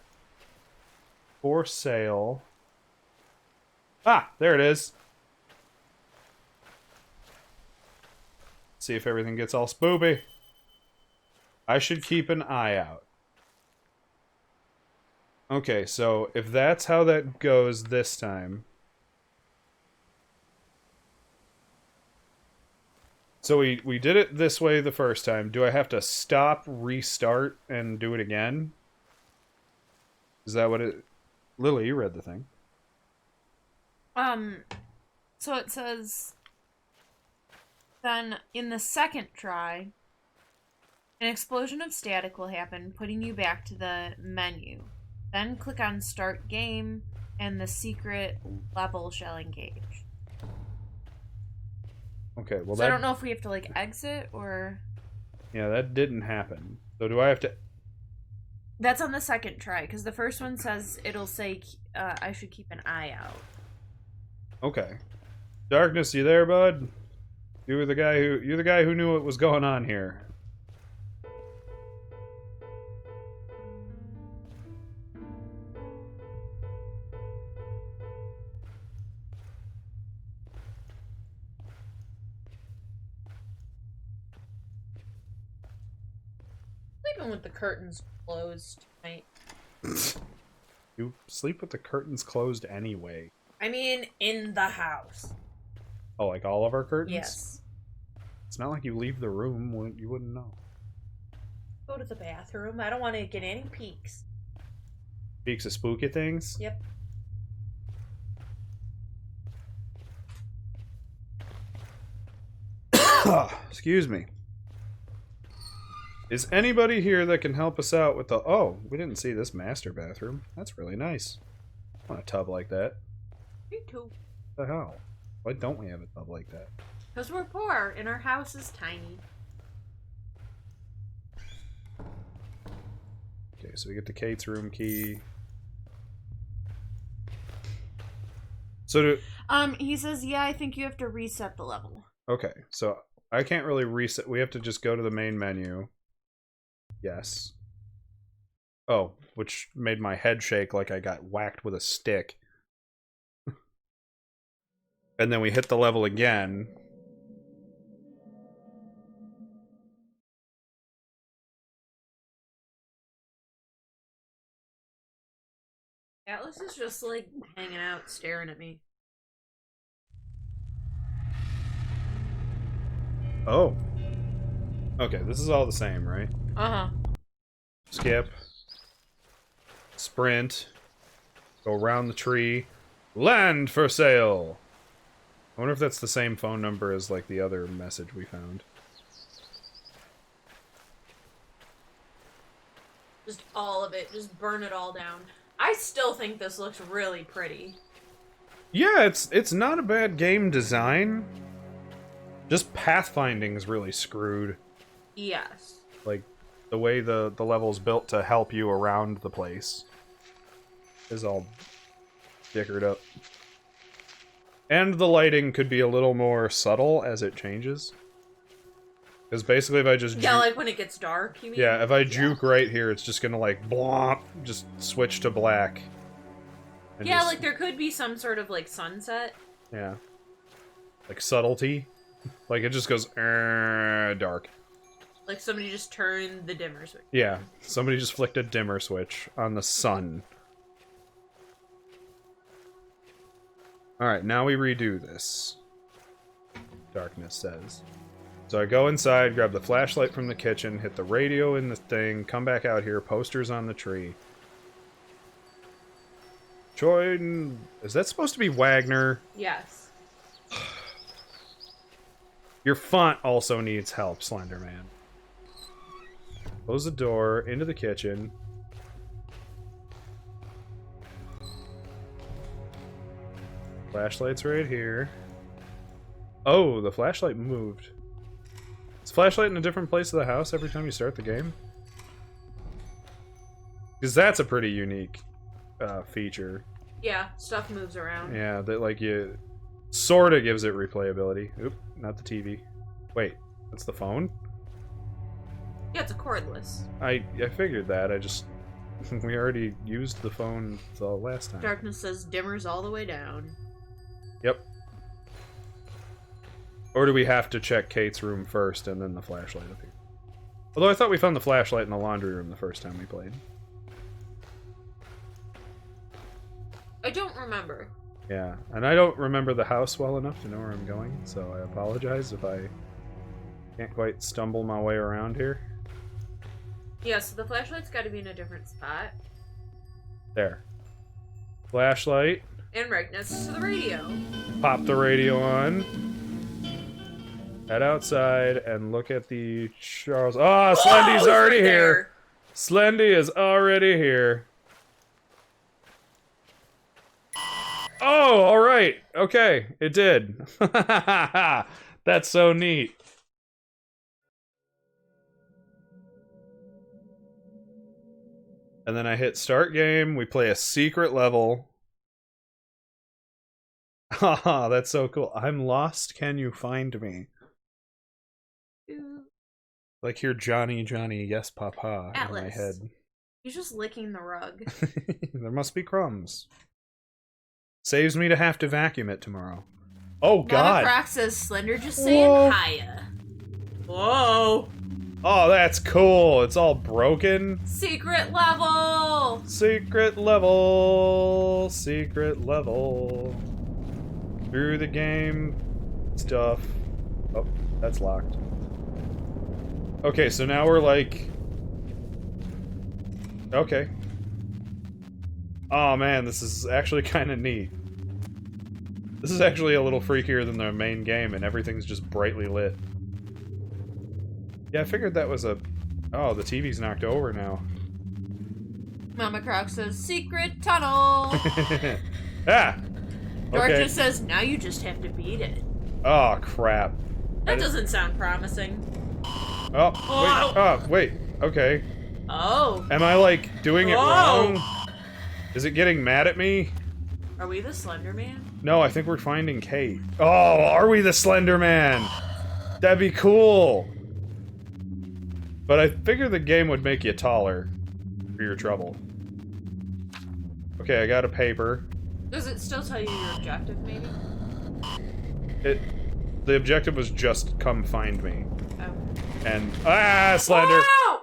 For sale. Ah, there it is. See if everything gets all spoopy. I should keep an eye out. Okay, so if that's how that goes this time... So we did it this way the first time. Do I have to stop, restart, and do it again? Is that what it... Lily, you read the thing. So it says... Then, in the second try, an explosion of static will happen, putting you back to the menu. Then click on Start Game, and the secret level shall engage. Okay, well so I don't know if we have to, like, exit, or... Yeah, that didn't happen. So do I have to... That's on the second try, because the first one says it'll say I should keep an eye out. Okay. Darkness, you there, bud? You're the guy who knew what was going on here. Sleeping with the curtains closed tonight. You sleep with the curtains closed anyway. I mean, in the house. Oh, like all of our curtains? Yes. It's not like you leave the room, you wouldn't know. Go to the bathroom. I don't want to get any peeks. Peeks of spooky things? Yep. Excuse me. Is anybody here that can help us out with the... Oh, we didn't see this master bathroom. That's really nice. I want a tub like that. Me too. What the hell? Why don't we have a tub like that? Because we're poor and our house is tiny. Okay, so we get the Kate's room key. So do... He says, yeah, I think you have to reset the level. Okay, so I can't really reset. We have to just go to the main menu. Yes. Oh, which made my head shake like I got whacked with a stick. And then we hit the level again. Atlas is just, like, hanging out, staring at me. Oh. Okay, this is all the same, right? Uh-huh. Skip. Sprint. Go around the tree. Land for sale! I wonder if that's the same phone number as, like, the other message we found. Just all of it. Just burn it all down. I still think this looks really pretty. Yeah, it's not a bad game design. Just pathfinding's really screwed. Yes. Like, the way the level's built to help you around the place is all dickered up. And the lighting could be a little more subtle as it changes. Because basically if I just... Yeah, like when it gets dark, you mean? Yeah, if I juke right here, it's just gonna, like, blomp, just switch to black. Yeah, just, like there could be some sort of, like, sunset. Yeah. Like subtlety. Like, it just goes, dark. Like somebody just turned the dimmer switch. Yeah, somebody just flicked a dimmer switch on the sun. Alright, now we redo this. Darkness says. So I go inside, grab the flashlight from the kitchen, hit the radio in the thing, come back out here, posters on the tree. Jordan... Is that supposed to be Wagner? Yes. Your font also needs help, Slenderman. Close the door, into the kitchen. Flashlight's right here. Oh, the flashlight moved. Is the flashlight in a different place of the house every time you start the game? Because that's a pretty unique feature. Yeah, stuff moves around. Yeah, that like you sorta gives it replayability. Oop, not the TV. Wait, that's the phone? Yeah, it's a cordless. I figured that. I just we already used the phone the last time. Darkness says dimmers all the way down. Yep. Or do we have to check Kate's room first and then the flashlight up here? Although I thought we found the flashlight in the laundry room the first time we played. I don't remember. Yeah, and I don't remember the house well enough to know where I'm going, so I apologize if I can't quite stumble my way around here. Yeah, so the flashlight's got to be in a different spot. There. Flashlight. And right next to the radio. Pop the radio on. Head outside and look at the Charles. Oh, Slendy's already here. Slendy is already here. Oh, all right. Okay, it did. That's so neat. And then I hit start game. We play a secret level. Haha, that's so cool. I'm lost. Can you find me? Like hear Johnny, Johnny, yes, Papa Atlas. in my head. He's just licking the rug. There must be crumbs. Saves me to have to vacuum it tomorrow. Oh, God. Croc says Slender just saying hiya. Whoa. Oh, that's cool. It's all broken. Secret level. Secret level. Secret level. Through the game. stuff. Oh, that's locked. Okay, so now we're like... Okay. Oh man, this is actually kind of neat. This is actually a little freakier than the main game, and everything's just brightly lit. Yeah, I figured that was a... Oh, the TV's knocked over now. Mama Croc says, secret tunnel! Ah! Dork Okay. just says, now you just have to beat it. Oh, crap. That doesn't sound promising. Oh, wait. Oh, wait. Okay. Oh. Am I, like, doing it wrong? Is it getting mad at me? Are we the Slenderman? No, I think we're finding Kate. Oh, are we the Slenderman? That'd be cool. But I figure the game would make you taller for your trouble. Okay, I got a paper. Does it still tell you your objective, maybe? The objective was just come find me. Oh. And Slender. Whoa!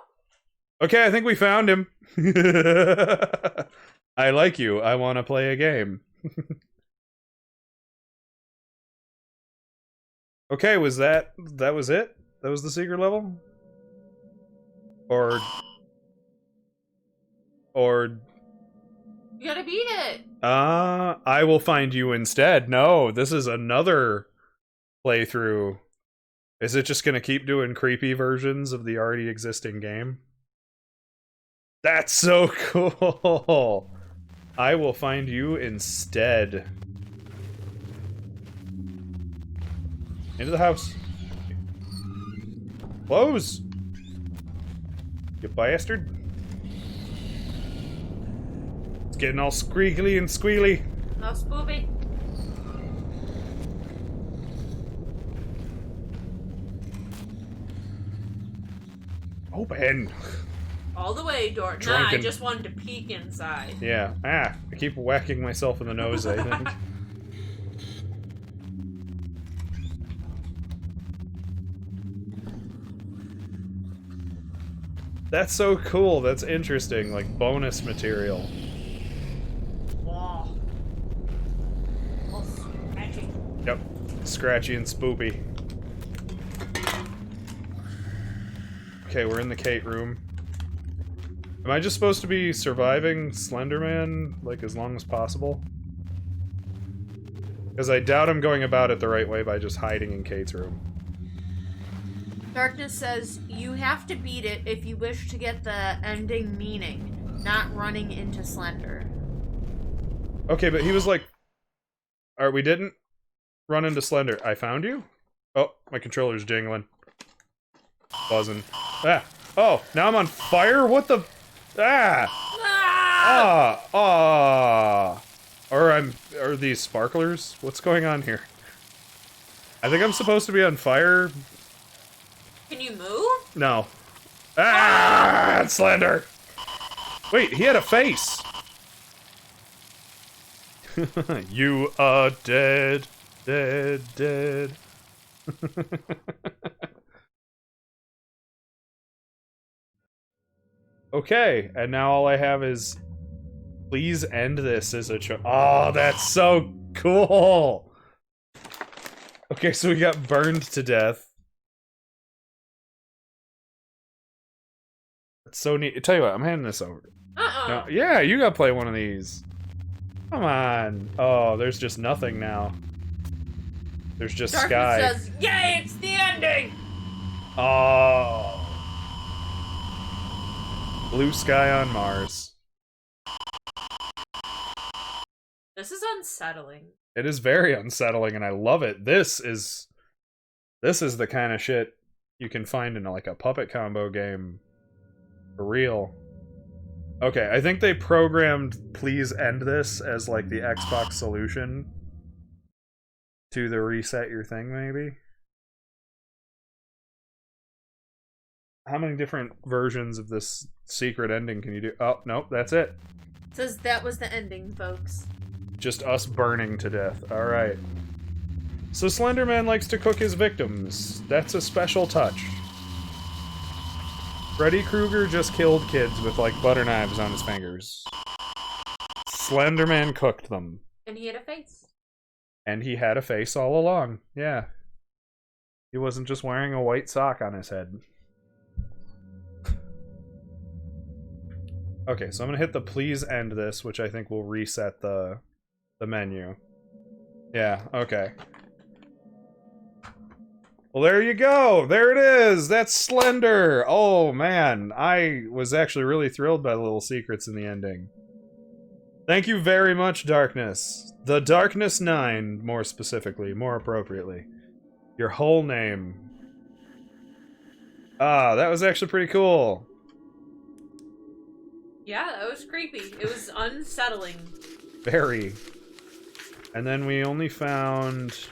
Okay, I think we found him. I like you. I want to play a game. Okay, was that was it? That was the secret level? Or You gotta beat it! I will find you instead. No, this is another playthrough. Is it just gonna keep doing creepy versions of the already existing game? That's so cool! I will find you instead. Into the house. Close! You bastard. It's getting all squealy and squealy. No, spoopy. Open. All the way, Dork. Nah, I just wanted to peek inside. Yeah. I keep whacking myself in the nose, I think. That's so cool. That's interesting. Like, bonus material. Wow. Oh, scratchy. Yep. Scratchy and spoopy. Okay, we're in the Kate room. Am I just supposed to be surviving Slenderman, like, as long as possible? Because I doubt I'm going about it the right way by just hiding in Kate's room. Darkness says, you have to beat it if you wish to get the ending meaning, not running into Slender. Okay, but he was like... Alright, we didn't run into Slender. I found you? Oh, my controller's jingling. Buzzing. Ah! Oh, now I'm on fire? What the... Ah! Are these sparklers? What's going on here? I think I'm supposed to be on fire. Can you move? No. Ah! It's Slender! Wait, he had a face! You are dead, dead, dead. Okay, and now all I have is... Please end this as a Oh, that's so cool! Okay, so we got burned to death. That's so neat. Tell you what, I'm handing this over. No, yeah, you gotta play one of these. Come on. Oh, there's just nothing now. There's just Darkness sky. says, yay, it's the ending! Oh. Blue sky on Mars. This is unsettling. It is very unsettling, and I love it. This is the kind of shit you can find in like a puppet combo game. For real. Okay, I think they programmed please end this as like the Xbox solution to the reset your thing, maybe? How many different versions of this secret ending can you do? Oh, nope, that's it. It says that was the ending, folks. Just us burning to death. Alright. So Slenderman likes to cook his victims. That's a special touch. Freddy Krueger just killed kids with, like, butter knives on his fingers. Slenderman cooked them. And he had a face. And he had a face all along. Yeah. He wasn't just wearing a white sock on his head. Okay, so I'm gonna hit the please end this, which I think will reset the menu. Yeah, okay. Well, there you go! There it is! That's Slender! Oh, man. I was actually really thrilled by the little secrets in the ending. Thank you very much, Darkness. The Darkness 9, more specifically, more appropriately. Your whole name. Ah, that was actually pretty cool. Yeah, that was creepy. It was unsettling. Very. And then we only found...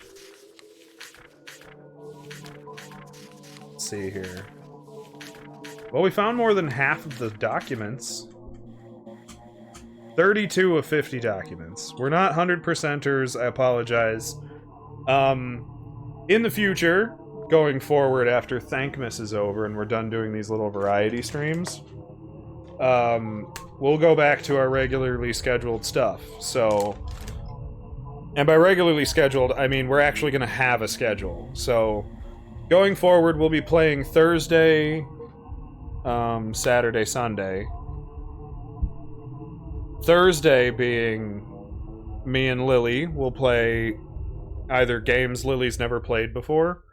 Let's see here. Well, we found more than half of the documents. 32 of 50 documents. We're not 100%ers, I apologize. In the future, going forward after Thankmas is over and we're done doing these little variety streams, we'll go back to our regularly scheduled stuff. So, and by regularly scheduled, I mean we're actually going to have a schedule. So, going forward, we'll be playing Thursday, Saturday, Sunday. Thursday being me and Lily will play either games Lily's never played before,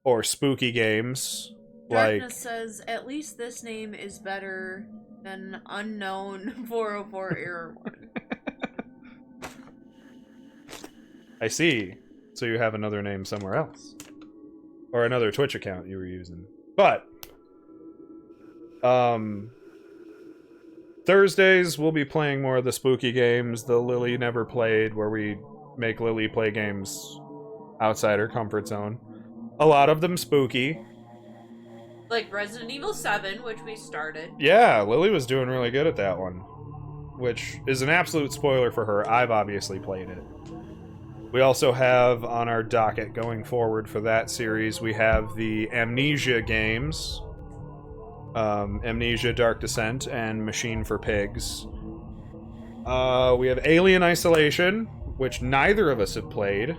or spooky games. Darkness says, at least this name is better than unknown 404 error 1. I see. So you have another name somewhere else. Or another Twitch account you were using. But, Thursdays we'll be playing more of the spooky games, the Lily never played, where we make Lily play games outside her comfort zone. A lot of them spooky. Like Resident Evil 7, which we started. Yeah, Lily was doing really good at that one. Which is an absolute spoiler for her. I've obviously played it. We also have on our docket going forward for that series, we have the Amnesia games. Amnesia, Dark Descent, and Machine for Pigs. We have Alien Isolation, which neither of us have played.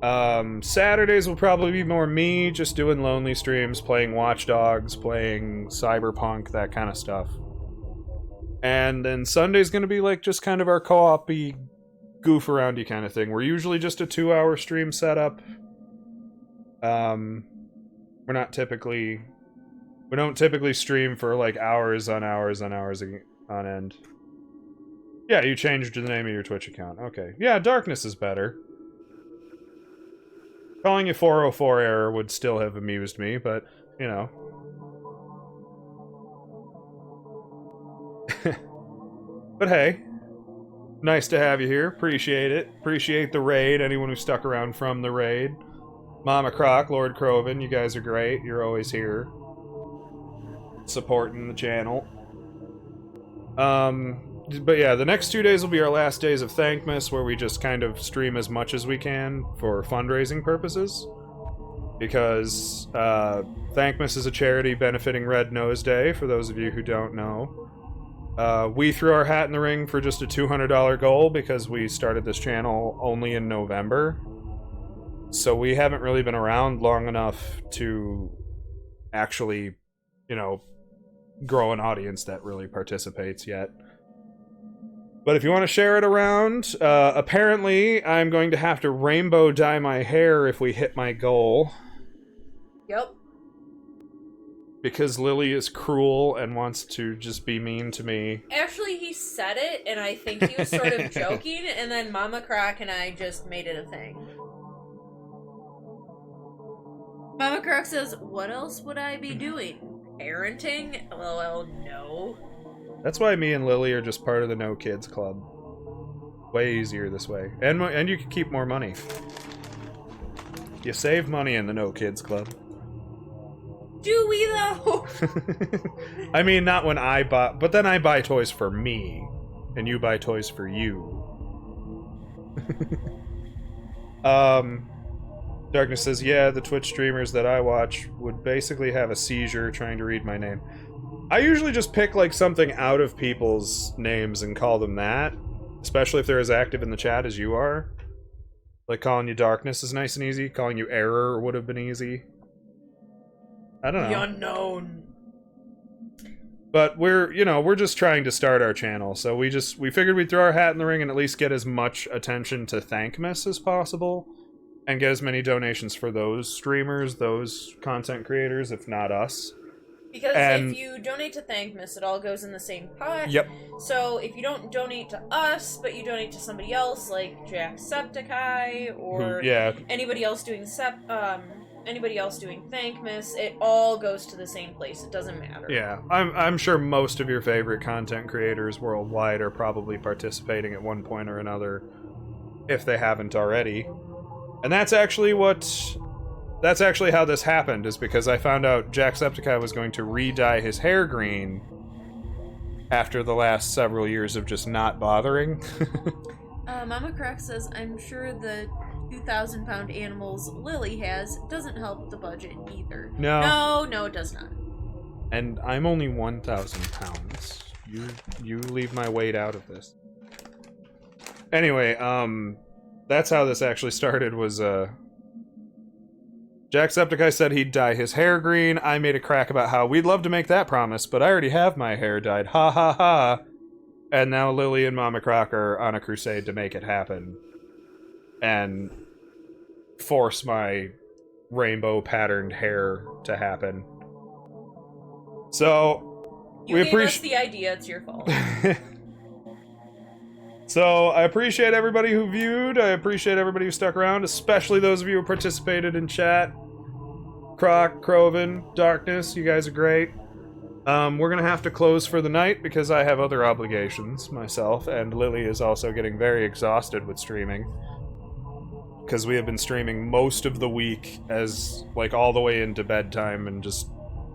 Saturdays will probably be more me, just doing lonely streams, playing Watch Dogs, playing Cyberpunk, that kind of stuff. And then Sunday's gonna be like just kind of our co-op-y, goof-around-y kind of thing. We're usually just a 2-hour stream setup. We don't typically stream for like hours on hours on hours on end. Yeah, you changed the name of your Twitch account. Okay. Yeah, Darkness is better. Calling you 404 error would still have amused me, but, you know. But hey, nice to have you here. Appreciate it. Appreciate the raid, anyone who stuck around from the raid. Mama Croc, Lord Croven, you guys are great. You're always here. Supporting the channel. But yeah, the next 2 days will be our last days of Thankmas, where we just kind of stream as much as we can for fundraising purposes. Because Thankmas is a charity benefiting Red Nose Day, for those of you who don't know. We threw our hat in the ring for just a $200 goal because we started this channel only in November. So we haven't really been around long enough to actually, you know, grow an audience that really participates yet. But if you want to share it around, apparently I'm going to have to rainbow dye my hair if we hit my goal. Yep. Because Lily is cruel and wants to just be mean to me. Actually, he said it, and I think he was sort of joking, and then Mama Croc and I just made it a thing. Mama Croc says, what else would I be doing? Parenting? Well, no. That's why me and Lily are just part of the No Kids Club. Way easier this way. And you can keep more money. You save money in the No Kids Club. Do we, though? I mean, not when I buy... But then I buy toys for me. And you buy toys for you. Darkness says, yeah, the Twitch streamers that I watch would basically have a seizure trying to read my name. I usually just pick, like, something out of people's names and call them that. Especially if they're as active in the chat as you are. Like, calling you darkness is nice and easy. Calling you error would have been easy. I don't know. The unknown. But we're just trying to start our channel, so we figured we'd throw our hat in the ring and at least get as much attention to Thankmas as possible, and get as many donations for those streamers, those content creators, if not us. Because if you donate to Thankmas, it all goes in the same pot. Yep. So if you don't donate to us, but you donate to somebody else, like Jacksepticeye or anybody else doing Thankmas, it all goes to the same place. It doesn't matter. Yeah, I'm sure most of your favorite content creators worldwide are probably participating at one point or another, if they haven't already. And that's actually how this happened, is because I found out Jacksepticeye was going to re-dye his hair green after the last several years of just not bothering. Mama Croc says, I'm sure the 2,000-pound animals Lily has doesn't help the budget either. No, it does not. And I'm only 1,000 pounds. You leave my weight out of this. Anyway, that's how this actually started, was, Jacksepticeye said he'd dye his hair green. I made a crack about how we'd love to make that promise, but I already have my hair dyed. Ha ha ha. And now Lily and Mama Croc are on a crusade to make it happen. And force my rainbow patterned hair to happen. So you gave us the idea, it's your fault. So I appreciate everybody who viewed. I appreciate everybody who stuck around, especially those of you who participated in chat. Croc, Croven, Darkness, you guys are great. We're gonna have to close for the night because I have other obligations myself, and Lily is also getting very exhausted with streaming. Because we have been streaming most of the week as, like, all the way into bedtime and just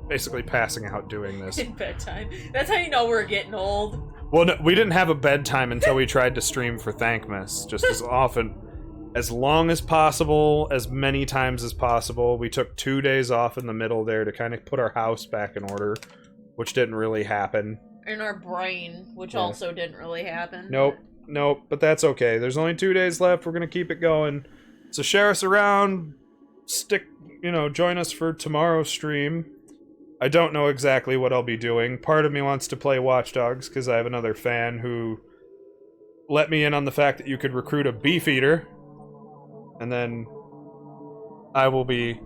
basically passing out doing this. In bedtime. That's how you know we're getting old. Well, no, we didn't have a bedtime until we tried to stream for Thankmas, just as often, as long as possible, as many times as possible. We took 2 days off in the middle there to kind of put our house back in order, which didn't really happen. In our brain, which also didn't really happen. Nope, but that's okay. There's only 2 days left. We're gonna keep it going. So share us around, join us for tomorrow's stream. I don't know exactly what I'll be doing. Part of me wants to play Watch Dogs, because I have another fan who let me in on the fact that you could recruit a beefeater. And then I will be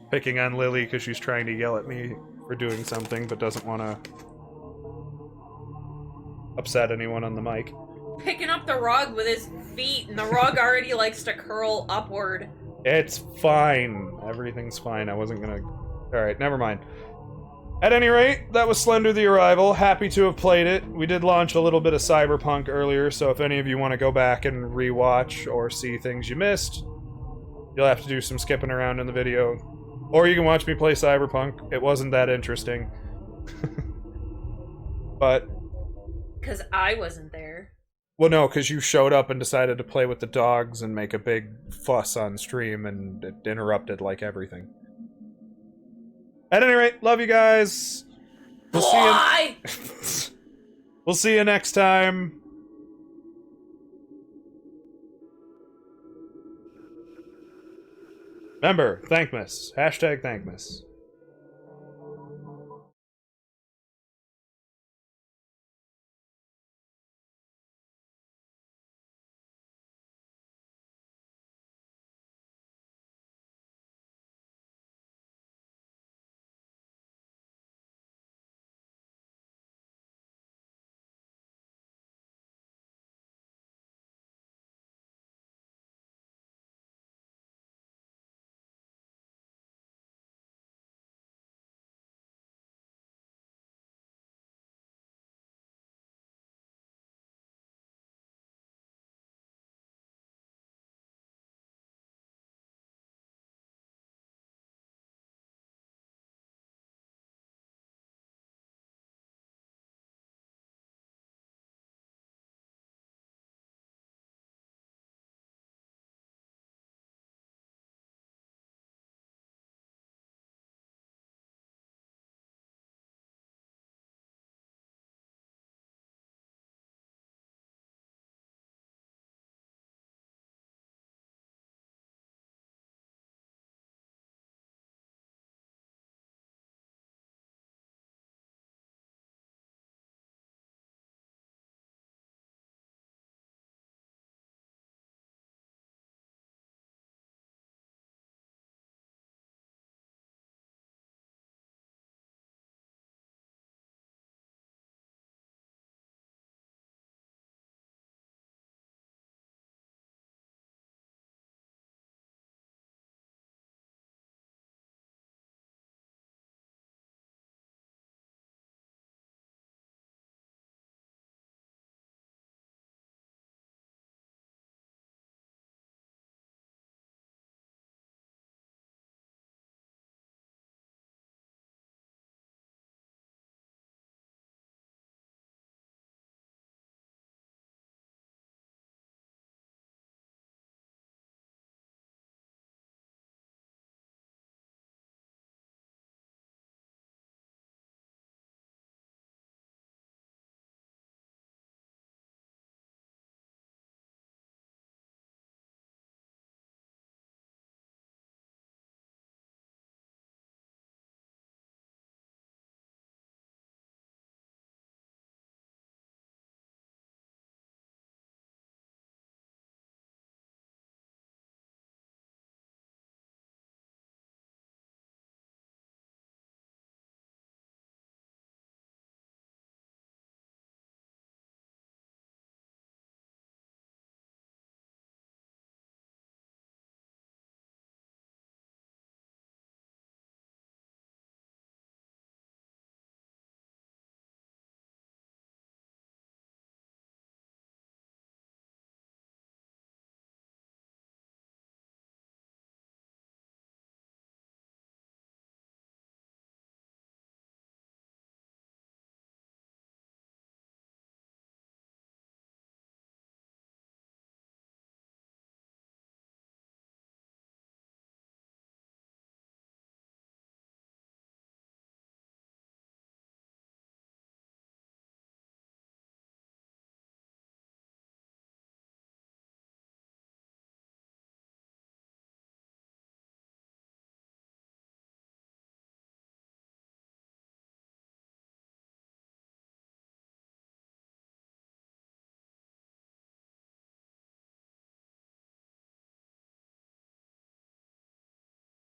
picking on Lily because she's trying to yell at me for doing something, but doesn't want to upset anyone on the mic. Picking up the rug with his feet, and the rug already likes to curl upward. It's fine. Everything's fine. I wasn't gonna... Alright, never mind. At any rate, that was Slender the Arrival. Happy to have played it. We did launch a little bit of Cyberpunk earlier, so if any of you want to go back and rewatch or see things you missed, you'll have to do some skipping around in the video. Or you can watch me play Cyberpunk. It wasn't that interesting. But... Because I wasn't there. Well, no, because you showed up and decided to play with the dogs and make a big fuss on stream, and it interrupted, like, everything. At any rate, love you guys. We'll see you. We'll see you next time. Remember, Thankmas. #Thankmas.